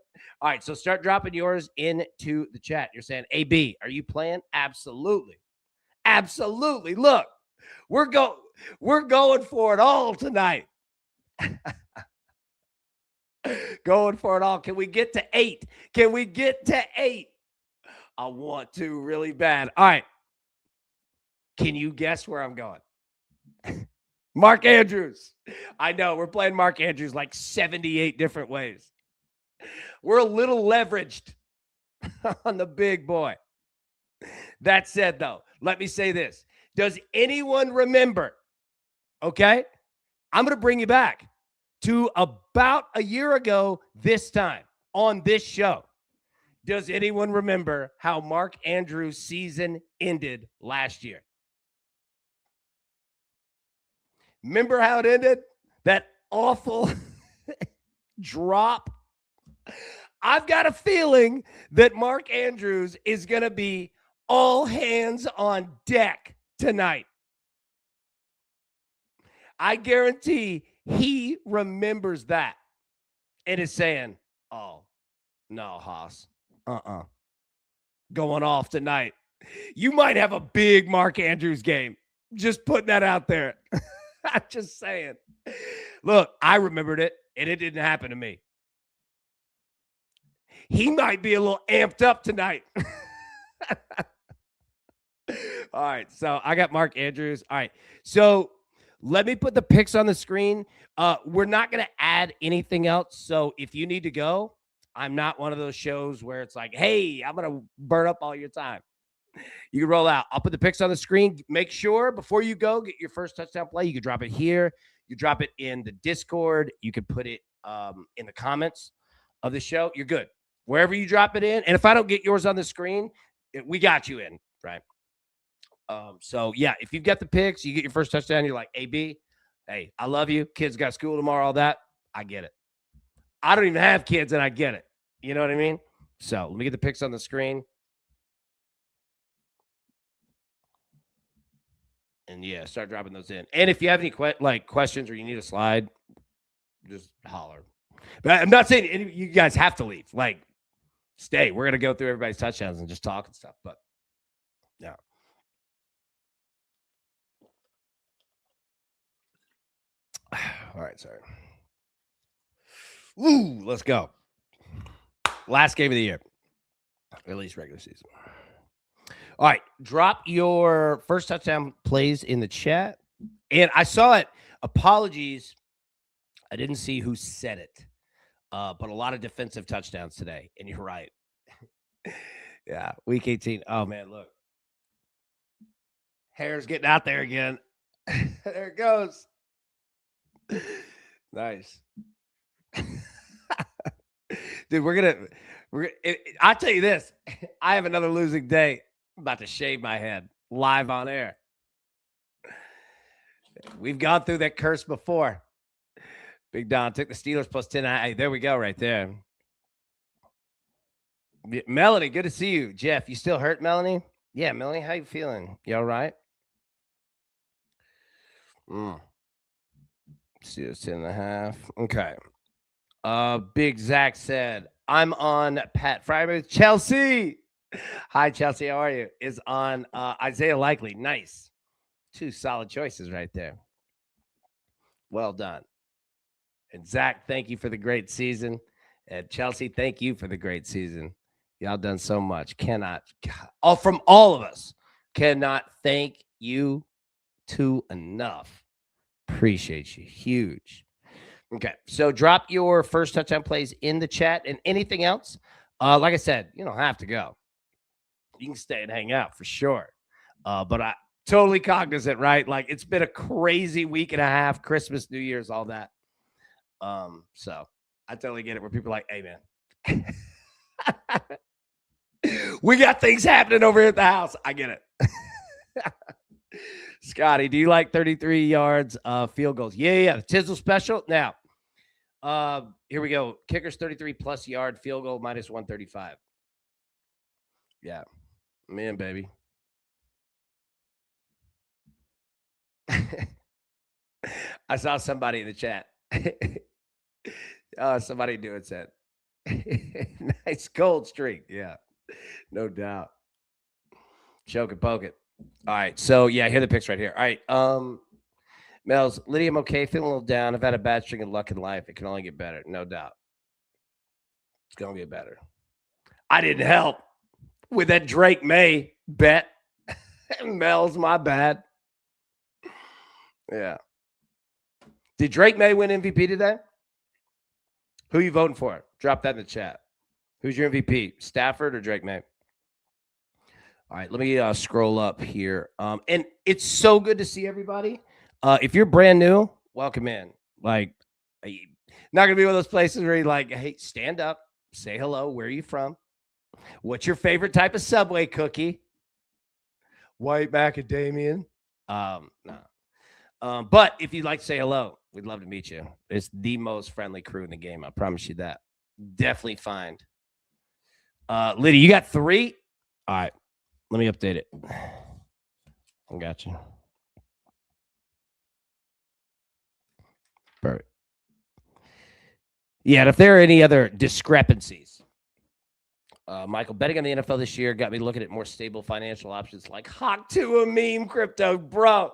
All right, so start dropping yours into the chat. You're saying, AB, are you playing? Absolutely. Absolutely. Look, we're going for it all tonight. Going for it all. Can we get to 8? Can we get to 8? I want to really bad. All right. Can you guess where I'm going? Mark Andrews. I know we're playing Mark Andrews like 78 different ways. We're a little leveraged on the big boy. That said, though, let me say this. Does anyone remember? Okay. I'm going to bring you back to about a year ago this time on this show. Does anyone remember how Mark Andrews' season ended last year? Remember how it ended? That awful drop. I've got a feeling that Mark Andrews is going to be all hands on deck tonight. I guarantee he remembers that and is saying, oh, no, Haas. Going off tonight. You might have a big Mark Andrews game. Just putting that out there. I'm just saying. Look, I remembered it, and it didn't happen to me. He might be a little amped up tonight. All right, so I got Mark Andrews. All right, so let me put the picks on the screen. We're not going to add anything else, so if you need to go, I'm not one of those shows where it's like, hey, I'm going to burn up all your time. You can roll out. I'll put the picks on the screen. Make sure before you go, get your first touchdown play. You can drop it here. You drop it in the Discord. You can put it in the comments of the show. You're good. Wherever you drop it in. And if I don't get yours on the screen, we got you in, right? So, yeah, if you've got the picks, you get your first touchdown, you're like, AB, hey, I love you. Kids got school tomorrow, all that. I get it. I don't even have kids, and I get it. You know what I mean? So let me get the picks on the screen. And, yeah, start dropping those in. And if you have any questions or you need a slide, just holler. But I'm not saying you guys have to leave. Like, stay. We're going to go through everybody's touchdowns and just talk and stuff. But, yeah. All right, sorry. Woo, let's go. Last game of the year. At least regular season. All right, drop your first touchdown plays in the chat. And I saw it. Apologies. I didn't see who said it. But a lot of defensive touchdowns today. And you're right. Yeah, week 18. Oh, man, look. Hair's getting out there again. There it goes. Nice. Dude, I'll tell you this. I have another losing day. I'm about to shave my head live on air. We've gone through that curse before. Big Don took the Steelers plus 10. Hey, there we go right there. Melanie, good to see you. Jeff, you still hurt, Melanie? Yeah, Melanie, how you feeling? You all right? Steelers 10.5. Okay. Big Zach said, I'm on Pat Fryermuth. Chelsea. Hi, Chelsea. How are you? Is on Isaiah Likely. Nice. 2 solid choices right there. Well done. And Zach, thank you for the great season. And Chelsea, thank you for the great season. Y'all done so much. From all of us, cannot thank you too enough. Appreciate you. Huge. Okay, so drop your first touchdown plays in the chat and anything else. Like I said, you don't have to go. You can stay and hang out for sure. But I totally cognizant, right? Like it's been a crazy week and a half, Christmas, New Year's, all that. So I totally get it where people are like, hey, man, we got things happening over here at the house. I get it. Scotty, do you like 33 yards field goals? Yeah. The Tizzle special. Now, here we go. Kicker's 33 plus yard field goal minus 135. Yeah. Man, baby. I saw somebody in the chat. Somebody doing said. Nice cold streak. Yeah, no doubt. Choke and poke it. All right. So, yeah, here are the picks right here. All right. Mel's, Lydia, I'm okay. Feeling a little down. I've had a bad string of luck in life. It can only get better. No doubt. It's going to get better. I didn't help with that Drake May bet. Mel's my bad. Yeah. Did Drake May win MVP today? Who are you voting for? Drop that in the chat. Who's your MVP? Stafford or Drake May? All right, let me scroll up here. And it's so good to see everybody. If you're brand new, welcome in. Like, not going to be one of those places where you're like, hey, stand up, say hello. Where are you from? What's your favorite type of Subway cookie? White macadamian. No. But if you'd like to say hello, we'd love to meet you. It's the most friendly crew in the game. I promise you that. Definitely find. Liddy, you got 3? All right. Let me update it. I got you. Perfect. Yeah, and if there are any other discrepancies, Michael, betting on the NFL this year got me looking at more stable financial options like hawk to a meme crypto. Bro,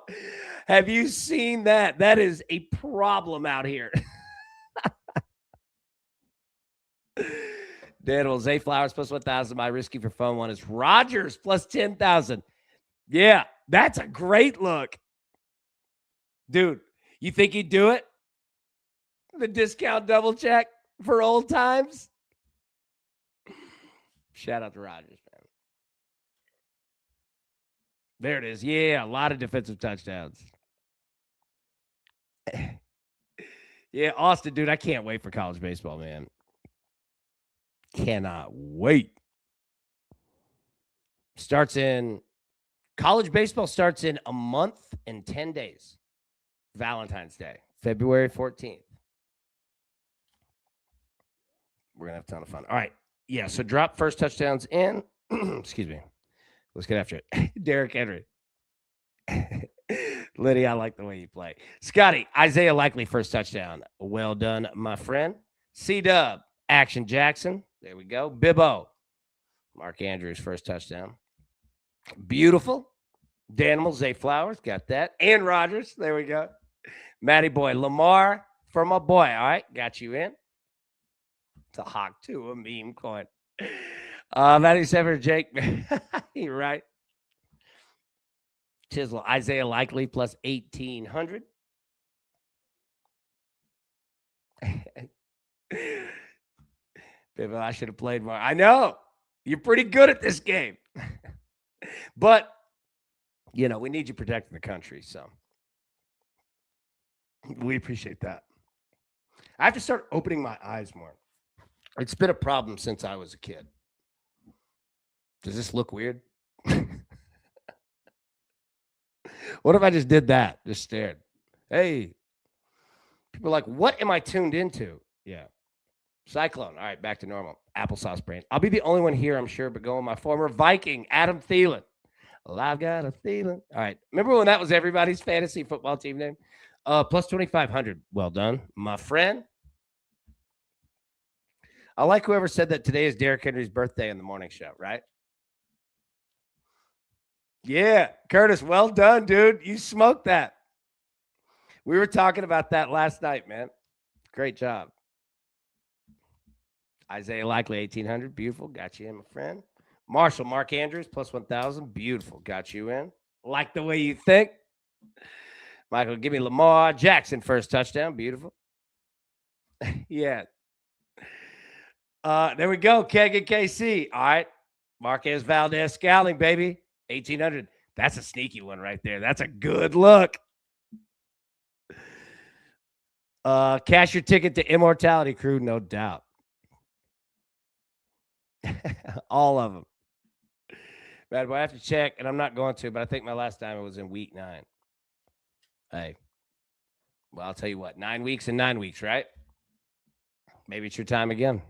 have you seen that? That is a problem out here. Daniel, Zay Flowers plus 1,000. My risky for fun one is Rodgers plus 10,000. Yeah, that's a great look. Dude, you think he'd do it? The discount double check for old times? Shout out to Rodgers, man. There it is. Yeah, a lot of defensive touchdowns. Yeah, Austin, dude, I can't wait for college baseball, man. Cannot wait. College baseball starts in a month and 10 days. Valentine's Day, February 14th. We're going to have a ton of fun. All right. Yeah, so drop first touchdowns in. Excuse me. Let's get after it. Derrick Henry. Liddy, I like the way you play. Scotty, Isaiah Likely first touchdown. Well done, my friend. C-Dub, Action Jackson. There we go. Bibbo, Mark Andrews first touchdown. Beautiful. Danimal, Zay Flowers, got that. And Rodgers, there we go. Matty Boy, Lamar for my boy. All right, got you in. It's a hawk too, a meme coin. Matty Sever, Jake. You're right. Chisel, Isaiah Likely plus 1,800. Bibbo, I should have played more. I know. You're pretty good at this game. But, you know, we need you protecting the country, so we appreciate that. I have to start opening my eyes more. It's been a problem since I was a kid. Does this look weird? What if I just did that? Just stared. Hey. People are like, what am I tuned into? Yeah. Cyclone. All right, back to normal. Applesauce brain. I'll be the only one here, I'm sure, but going my former Viking, Adam Thielen. Well, I've got a Thielen. All right. Remember when that was everybody's fantasy football team name? Plus 2,500. Well done, my friend. I like whoever said that today is Derrick Henry's birthday in the morning show, right? Yeah, Curtis, well done, dude. You smoked that. We were talking about that last night, man. Great job. Isaiah Likely, 1,800. Beautiful. Got you in, my friend. Marshall, Mark Andrews, plus 1,000. Beautiful. Got you in. Like the way you think. Michael, give me Lamar Jackson, first touchdown. Beautiful. Yeah. There we go. Keg and KC. All right. Marquez Valdez Scouting, baby. 1,800. That's a sneaky one right there. That's a good look. Cash your ticket to Immortality Crew, no doubt. All of them. Bad boy, I have to check, and I'm not going to, but I think my last time it was in week 9. Hey. Well, I'll tell you what. 9 weeks and 9 weeks, right? Maybe it's your time again.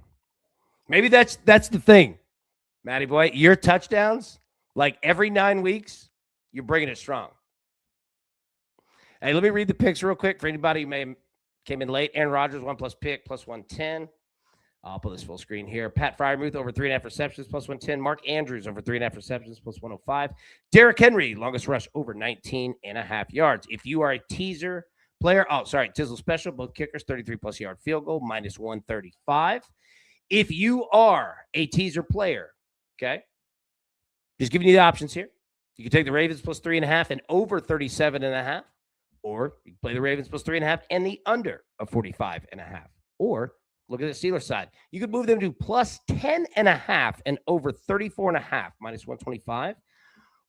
Maybe that's the thing. Matty boy, your touchdowns, like every 9 weeks, you're bringing it strong. Hey, let me read the picks real quick for anybody who may have came in late. Aaron Rodgers, 1+ pick, plus 110. I'll put this full screen here. Pat Freiermuth, over 3.5 receptions, plus 110. Mark Andrews, over 3.5 receptions, plus 105. Derrick Henry, longest rush, over 19.5 yards. If you are a teaser player, Tizzle special, both kickers, 33+ yard field goal, minus 135. If you are a teaser player, okay, just giving you the options here. You can take the Ravens plus 3.5 and over 37.5, or you can play the Ravens plus 3.5 and the under of 45.5. Or look at the Steelers side. You could move them to plus 10.5 and over 34.5, minus 125,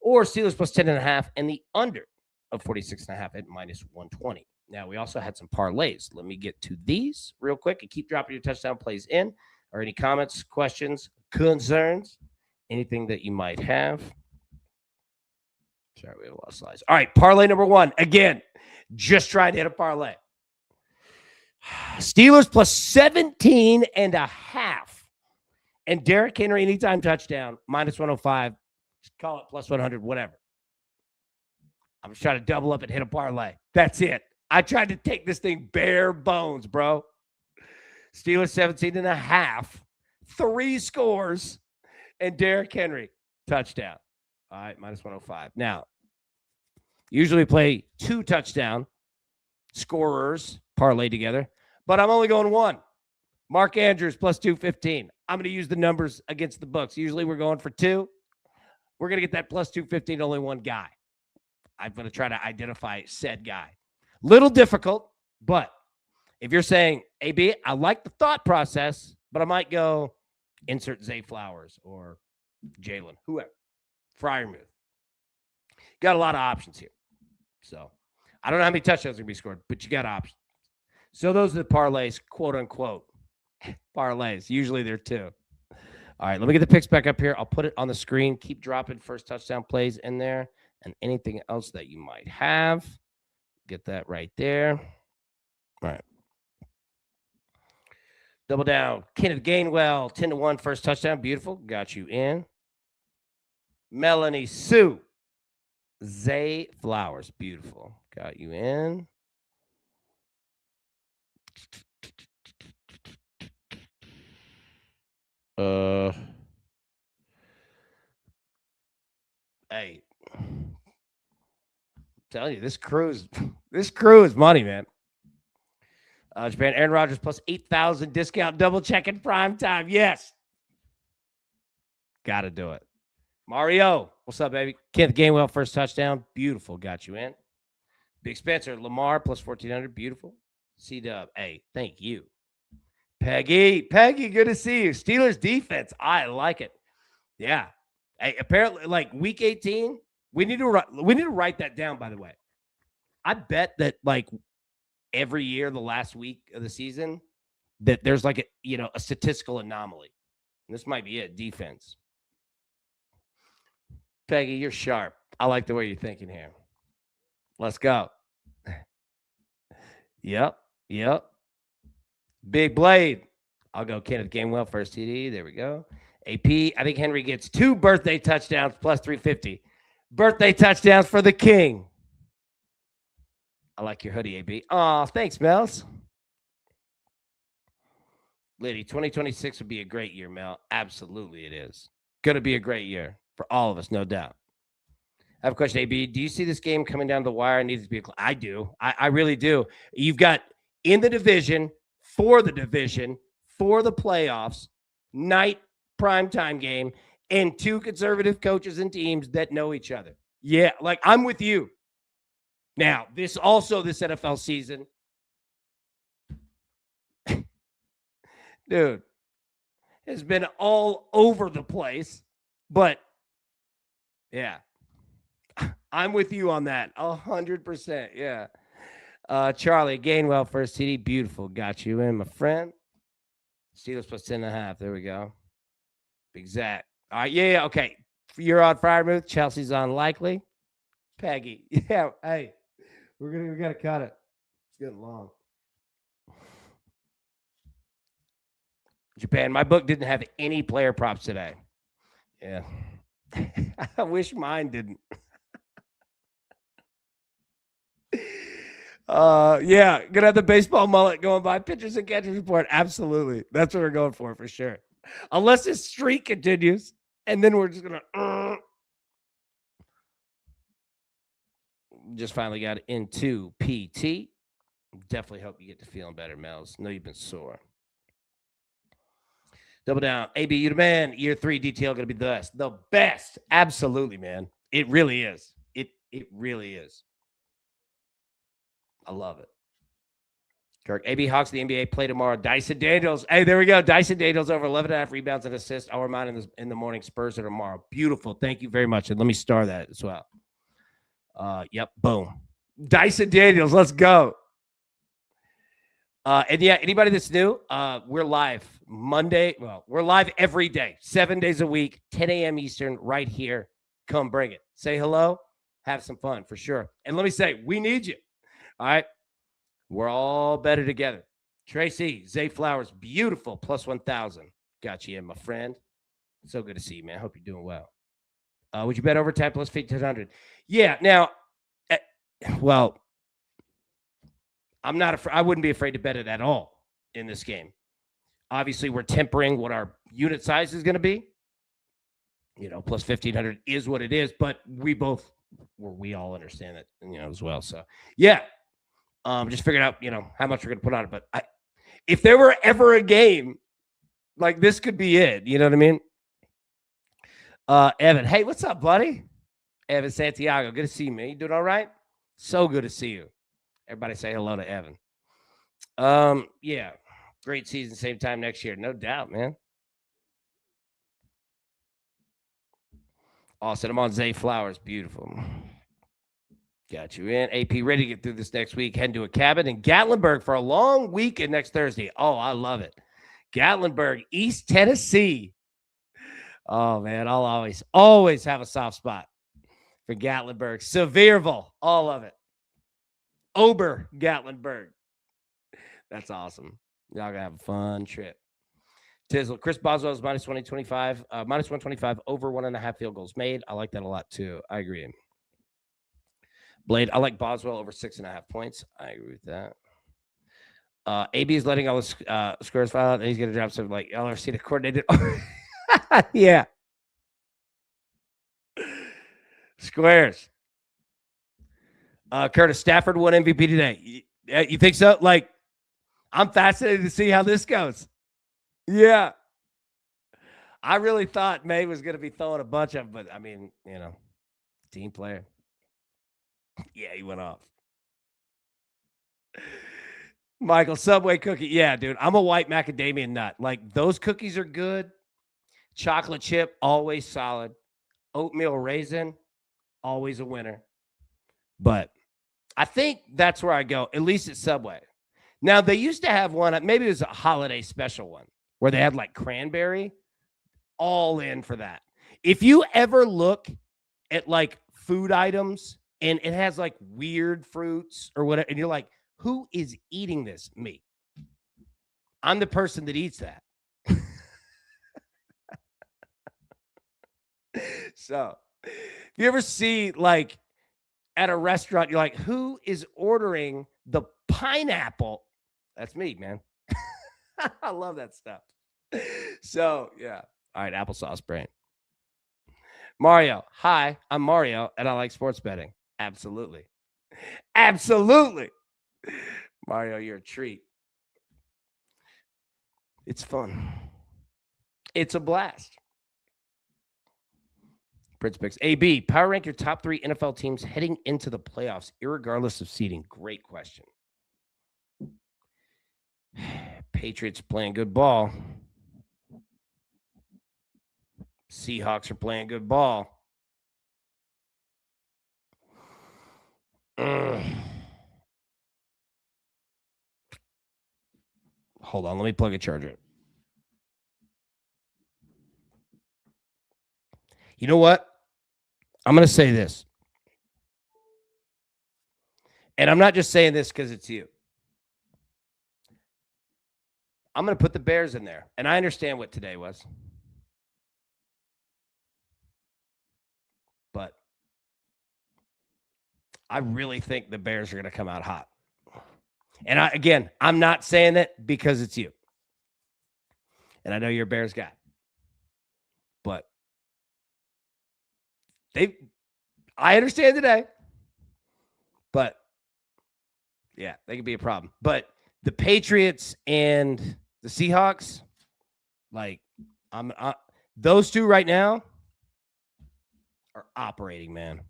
or Steelers plus 10.5 and the under of 46.5 at minus 120. Now, we also had some parlays. Let me get to these real quick and keep dropping your touchdown plays in. Or any comments, questions, concerns, anything that you might have. Sorry, we have a lot of slides. All right, parlay number one. Again, just trying to hit a parlay. Steelers plus 17.5. And Derrick Henry anytime touchdown, minus 105. Just call it plus 100, whatever. I'm just trying to double up and hit a parlay. That's it. I tried to take this thing bare bones, bro. Steelers 17.5. 3 scores. And Derrick Henry, touchdown. All right, minus 105. Now, usually play 2 touchdown scorers parlay together, but I'm only going 1. Mark Andrews plus 215. I'm going to use the numbers against the books. Usually we're going for 2. We're going to get that plus 215, only 1 guy. I'm going to try to identify said guy. Little difficult, but if you're saying, AB, I like the thought process, but I might go insert Zay Flowers or Jalen, whoever. Freiermuth. Got a lot of options here. So I don't know how many touchdowns are going to be scored, but you got options. So those are the parlays, quote unquote. Parlays. Usually they're 2. All right, let me get the picks back up here. I'll put it on the screen. Keep dropping first touchdown plays in there and anything else that you might have. Get that right there. All right. Double down. Kenneth Gainwell, 10-1 first touchdown. Beautiful. Got you in. Melanie Sue. Zay Flowers. Beautiful. Got you in. Hey. I'm telling you, this crew is money, man. Japan, Aaron Rodgers plus 8,000 discount double check in prime time. Yes. Got to do it. Mario, what's up, baby? Kenneth Gainwell, first touchdown. Beautiful. Got you in. Big Spencer, Lamar plus 1,400. Beautiful. C-Dub, hey, thank you. Peggy, good to see you. Steelers defense, I like it. Yeah. Hey, apparently, like week 18, we need to write that down, by the way. I bet that like every year, the last week of the season, that there's like a statistical anomaly. And this might be it, defense. Peggy, you're sharp. I like the way you're thinking here. Let's go. Yep. Big Blade. I'll go Kenneth Gainwell, first TD. There we go. AP, I think Henry gets 2 birthday touchdowns plus 350. Birthday touchdowns for the king. I like your hoodie, AB. Oh, thanks, Mels. Liddy, 2026 would be a great year, Mel. Absolutely it is. Going to be a great year for all of us, no doubt. I have a question, AB. Do you see this game coming down the wire? It needs to be. I do. I really do. You've got in the division, for the playoffs, night primetime game, and 2 conservative coaches and teams that know each other. Yeah, like I'm with you. Now, this NFL season, dude, has been all over the place. But, yeah, I'm with you on that. 100%, yeah. Charlie, Gainwell, first TD. Beautiful. Got you in, my friend. Steelers plus 10.5. There we go. Big Zach. All right, yeah, okay. You're on Freiermuth. Chelsea's on likely. Peggy. Yeah, hey. We gotta cut it. It's getting long. Japan, my book didn't have any player props today. Yeah. I wish mine didn't. Yeah, gonna have the baseball mullet going by. Pitchers and catchers report. Absolutely. That's what we're going for sure. Unless this streak continues, and then we're just gonna just finally got into PT. Definitely hope you get to feeling better, Mels. Know you've been sore. Double down. AB, you the man. Year 3 detail going to be the best. The best. Absolutely, man. It really is. It really is. I love it. Kirk, AB Hawks, the NBA play tomorrow. Dyson Daniels. Hey, there we go. Dyson Daniels over 11.5 rebounds and assists. I'll remind in the morning. Spurs are tomorrow. Beautiful. Thank you very much. And let me star that as well. Yep. Boom. Dyson Daniels. Let's go. And yeah, anybody that's new, we're live Monday. Well, we're live every day, 7 days a week, 10 a.m. Eastern, right here. Come bring it. Say hello. Have some fun for sure. And let me say, we need you. All right. We're all better together. Tracy, Zay Flowers, beautiful, plus 1,000. Got you in, my friend. So good to see you, man. Hope you're doing well. Would you bet overtime plus 1,500? Yeah. Now, well, I'm not afraid. I wouldn't be afraid to bet it at all in this game. Obviously, we're tempering what our unit size is going to be. You know, plus 1,500 is what it is, but we all understand that, as well. So, yeah. Just figuring out, how much we're going to put on it. But if there were ever a game, like this could be it. You know what I mean? Evan, hey, what's up, buddy? Evan Santiago, good to see you, man. You doing all right? So good to see you. Everybody say hello to Evan. Yeah, great season, same time next year. No doubt, man. Austin, I'm on Zay Flowers. Beautiful. Got you in. AP ready to get through this next week. Heading to a cabin in Gatlinburg for a long weekend next Thursday. Oh, I love it. Gatlinburg, East Tennessee. Oh, man, I'll always have a soft spot for Gatlinburg. Sevierville, all of it. Ober Gatlinburg. That's awesome. Y'all gonna have a fun trip. Tizzle, Chris Boswell is minus 125, minus 125 over 1.5 field goals made. I like that a lot too. I agree. Blade, I like Boswell over 6.5 points. I agree with that. AB is letting all the squares file out, and he's gonna drop something like y'all ever seen a coordinated. Yeah. Squares. Curtis Stafford won MVP today. You think so? Like, I'm fascinated to see how this goes. Yeah. I really thought May was going to be throwing a bunch of them, but I mean, team player. Yeah, he went off. Michael, Subway cookie. Yeah, dude, I'm a white macadamia nut. Like, those cookies are good. Chocolate chip, always solid. Oatmeal raisin, always a winner. But I think that's where I go, at least at Subway. Now, they used to have one, maybe it was a holiday special one, where they had like cranberry. All in for that. If you ever look at like food items and it has like weird fruits or whatever, and you're like, who is eating this? Me. I'm the person that eats that. So, if you ever see like at a restaurant, you're like, who is ordering the pineapple? That's me, man. I love that stuff. So, yeah. All right, applesauce brain. Mario, hi, I'm Mario, and I like sports betting. Absolutely. Absolutely. Mario, you're a treat. It's fun. It's a blast. Prince Picks. AB, power rank your top 3 NFL teams heading into the playoffs, irregardless of seeding. Great question. Patriots playing good ball. Seahawks are playing good ball. Hold on, let me plug a charger. You know what? I'm going to say this. And I'm not just saying this because it's you. I'm going to put the Bears in there. And I understand what today was. But I really think the Bears are going to come out hot. And I'm not saying that because it's you. And I know you're a Bears guy. But I understand today. But yeah, they could be a problem. But the Patriots and the Seahawks, Like, those two right now are operating, man.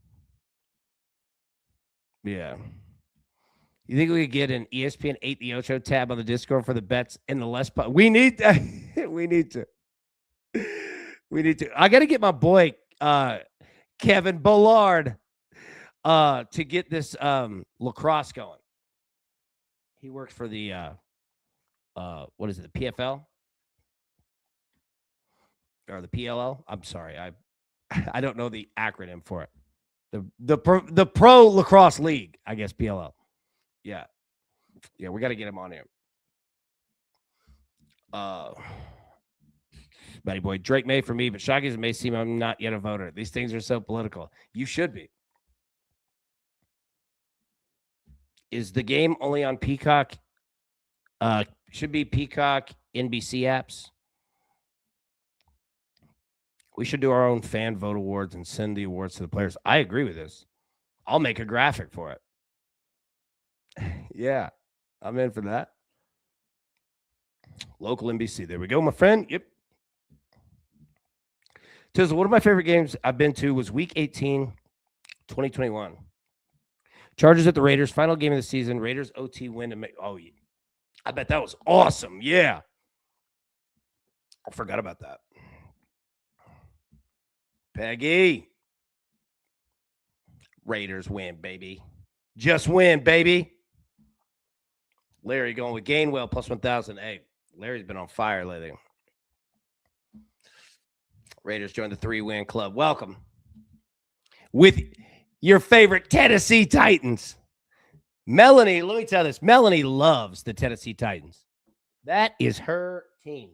Yeah. You think we could get an ESPN 8 The Ocho tab on the Discord for the bets and the less? We need to. We need to. We need to. I got to get my boy Kevin Bullard to get this lacrosse going. He works for the what is it? The PFL or the PLL? I'm sorry, I don't know the acronym for it. The Pro Lacrosse League, I guess PLL. Yeah, we got to get him on here. Buddy boy, Drake May for me, but shocking as it may seem, I'm not yet a voter. These things are so political. You should be. Is the game only on Peacock? Should be Peacock, NBC apps. We should do our own fan vote awards and send the awards to the players. I agree with this. I'll make a graphic for it. Yeah, I'm in for that. Local NBC. There we go, my friend. Yep. Tizzle, one of my favorite games I've been to was Week 18, 2021. Chargers at the Raiders. Final game of the season. Raiders OT win to make. Oh, yeah. I bet that was awesome. Yeah. I forgot about that. Peggy. Raiders win, baby. Just win, baby. Larry going with Gainwell plus 1,000. Hey, Larry's been on fire lately. Raiders joined the 3-win club. Welcome. With your favorite Tennessee Titans. Melanie, let me tell you this. Melanie loves the Tennessee Titans. That is her team.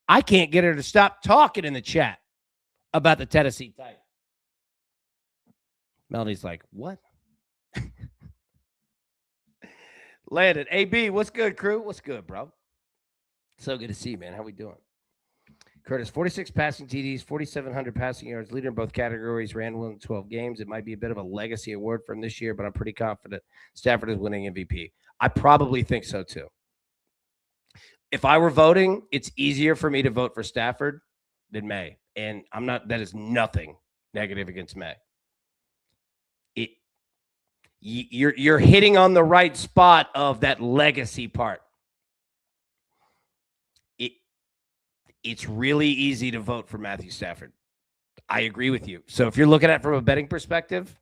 I can't get her to stop talking in the chat about the Tennessee Titans. Melanie's like, what? Landon, AB, what's good, crew? What's good, bro? So good to see you, man. How we doing? Curtis, 46 passing TDs, 4,700 passing yards, leader in both categories, ran well in 12 games. It might be a bit of a legacy award for him this year, but I'm pretty confident Stafford is winning MVP. I probably think so, too. If I were voting, it's easier for me to vote for Stafford than May. And that is nothing negative against May. You're hitting on the right spot of that legacy part. It's really easy to vote for Matthew Stafford. I agree with you. So if you're looking at it from a betting perspective,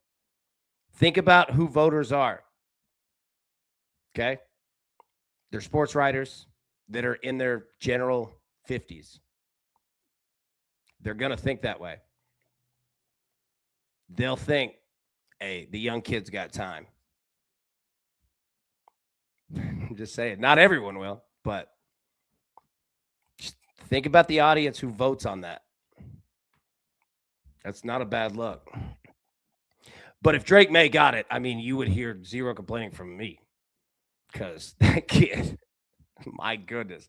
think about who voters are. Okay? They're sports writers that are in their general 50s. They're going to think that way. They'll think, hey, the young kid's got time. I'm just saying. Not everyone will, but just think about the audience who votes on that. That's not a bad look. But if Drake May got it, I mean, you would hear zero complaining from me. Because that kid, my goodness.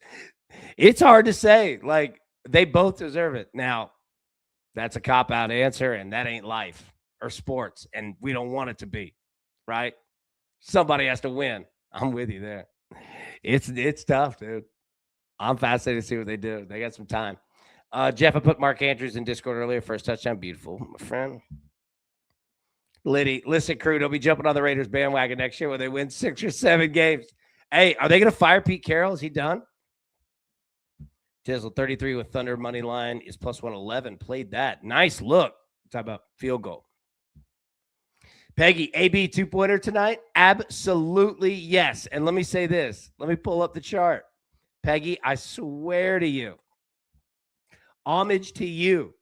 It's hard to say. Like, they both deserve it. Now, that's a cop-out answer, and that ain't life or sports, and we don't want it to be, right? Somebody has to win. I'm with you there. It's tough, dude. I'm fascinated to see what they do. They got some time. Jeff, I put Mark Andrews in Discord earlier. First touchdown. Beautiful, my friend. Liddy, listen, crew, don't be jumping on the Raiders bandwagon next year when they win 6 or 7 games. Hey, are they going to fire Pete Carroll? Is he done? Tizzle, 33 with Thunder money line is plus 111. Played that. Nice look. Talk about field goal. Peggy, AB 2-pointer tonight? Absolutely yes. And let me say this. Let me pull up the chart. Peggy, I swear to you. Homage to you.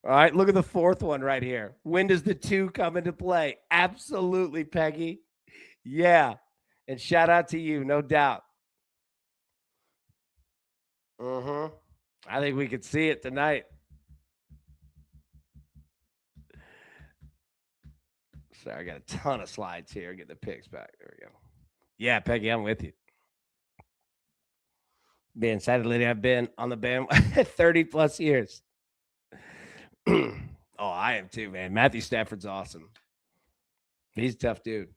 All right, look at the fourth one right here. When does the 2 come into play? Absolutely, Peggy. Yeah. And shout out to you, no doubt. I think we could see it tonight. Sorry, I got a ton of slides here. Get the picks back. There we go. Yeah, Peggy, I'm with you. Being excited, lady, I've been on the band 30 plus years. Oh, I am too, man. Matthew Stafford's awesome. He's a tough dude.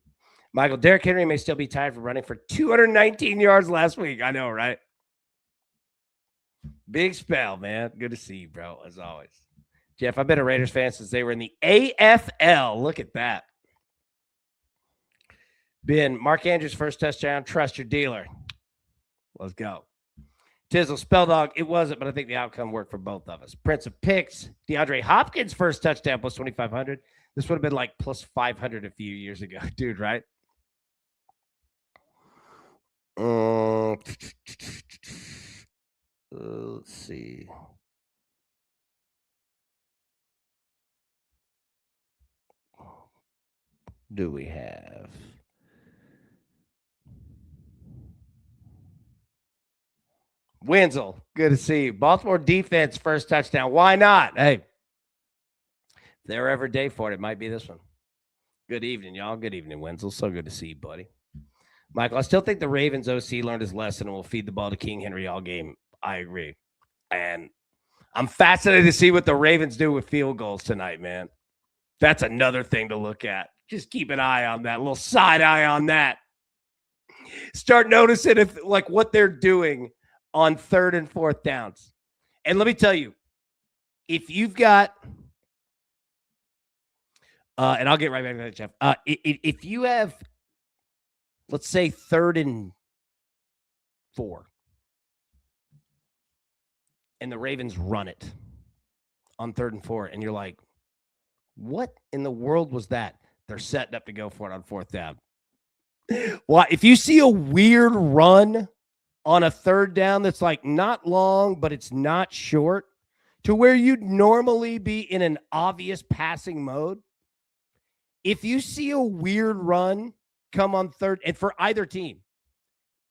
Michael, Derrick Henry may still be tied for running for 219 yards last week. I know, right? Big spell, man. Good to see you, bro, as always. Jeff, I've been a Raiders fan since they were in the AFL. Look at that. Ben, Mark Andrews' first touchdown. Trust your dealer. Let's go. Tizzle, spell dog. It wasn't, but I think the outcome worked for both of us. Prince of Picks. DeAndre Hopkins' first touchdown plus 2,500. This would have been like plus 500 a few years ago, dude, right? Let's see. Do we have? Wenzel, good to see you. Baltimore defense, first touchdown. Why not? Hey, if they're ever day for it might be this one. Good evening, y'all. Good evening, Wenzel. So good to see you, buddy. Michael, I still think the Ravens OC learned his lesson and will feed the ball to King Henry all game. I agree. And I'm fascinated to see what the Ravens do with field goals tonight, man. That's another thing to look at. Just keep an eye on that, a little side eye on that. Start noticing if like what they're doing on 3rd and 4th downs. And let me tell you, if you've got and I'll get right back to that, Jeff. If you have, let's say, 3rd and 4, and the Ravens run it on 3rd and 4, and you're like, what in the world was that? They're setting up to go for it on 4th down. Well, if you see a weird run on a 3rd down that's like not long, but it's not short, to where you'd normally be in an obvious passing mode, if you see a weird run come on 3rd, and for either team,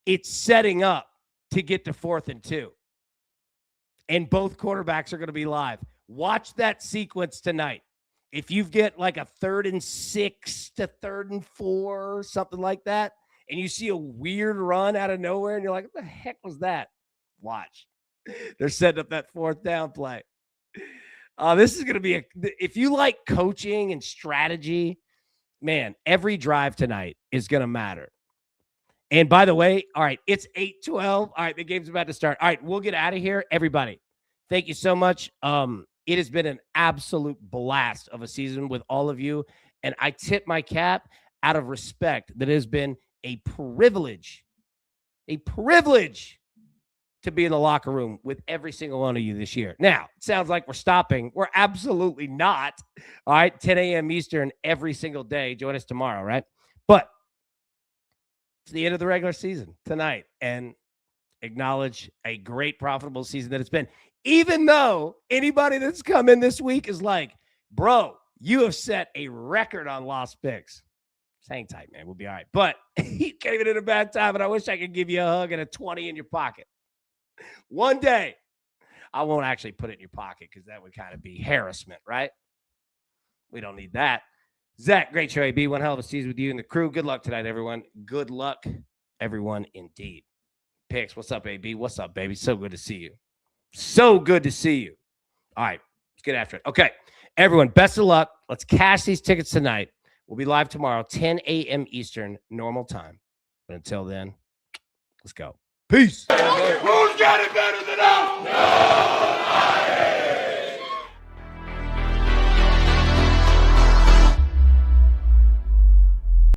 it's setting up to get to 4th and 2. And both quarterbacks are going to be live. Watch that sequence tonight. If you get like a 3rd and 6 to 3rd and 4, something like that, and you see a weird run out of nowhere, and you're like, what the heck was that? Watch. They're setting up that 4th down play. This is going to be if you like coaching and strategy, man, every drive tonight is going to matter. And by the way, all right, it's 8:12. All right, the game's about to start. All right, we'll get out of here. Everybody, thank you so much. It has been an absolute blast of a season with all of you. And I tip my cap out of respect that it has been a privilege to be in the locker room with every single one of you this year. Now, it sounds like we're stopping. We're absolutely not. All right, 10 a.m. Eastern every single day. Join us tomorrow, right? But it's the end of the regular season tonight, and acknowledge a great profitable season that it's been. Even though anybody that's come in this week is like, bro, you have set a record on lost picks. Just hang tight, man. We'll be all right. But you came in at a bad time, and I wish I could give you a hug and a 20 in your pocket. One day, I won't actually put it in your pocket because that would kind of be harassment, right? We don't need that. Zach, great show, AB. One hell of a season with you and the crew. Good luck tonight, everyone. Good luck, everyone, indeed. Picks, what's up, AB? What's up, baby? So good to see you. So good to see you. All right, let's get after it. Okay, everyone, best of luck. Let's cash these tickets tonight. We'll be live tomorrow, 10 a.m. Eastern, normal time. But until then, let's go. Peace. Who's got it better than us?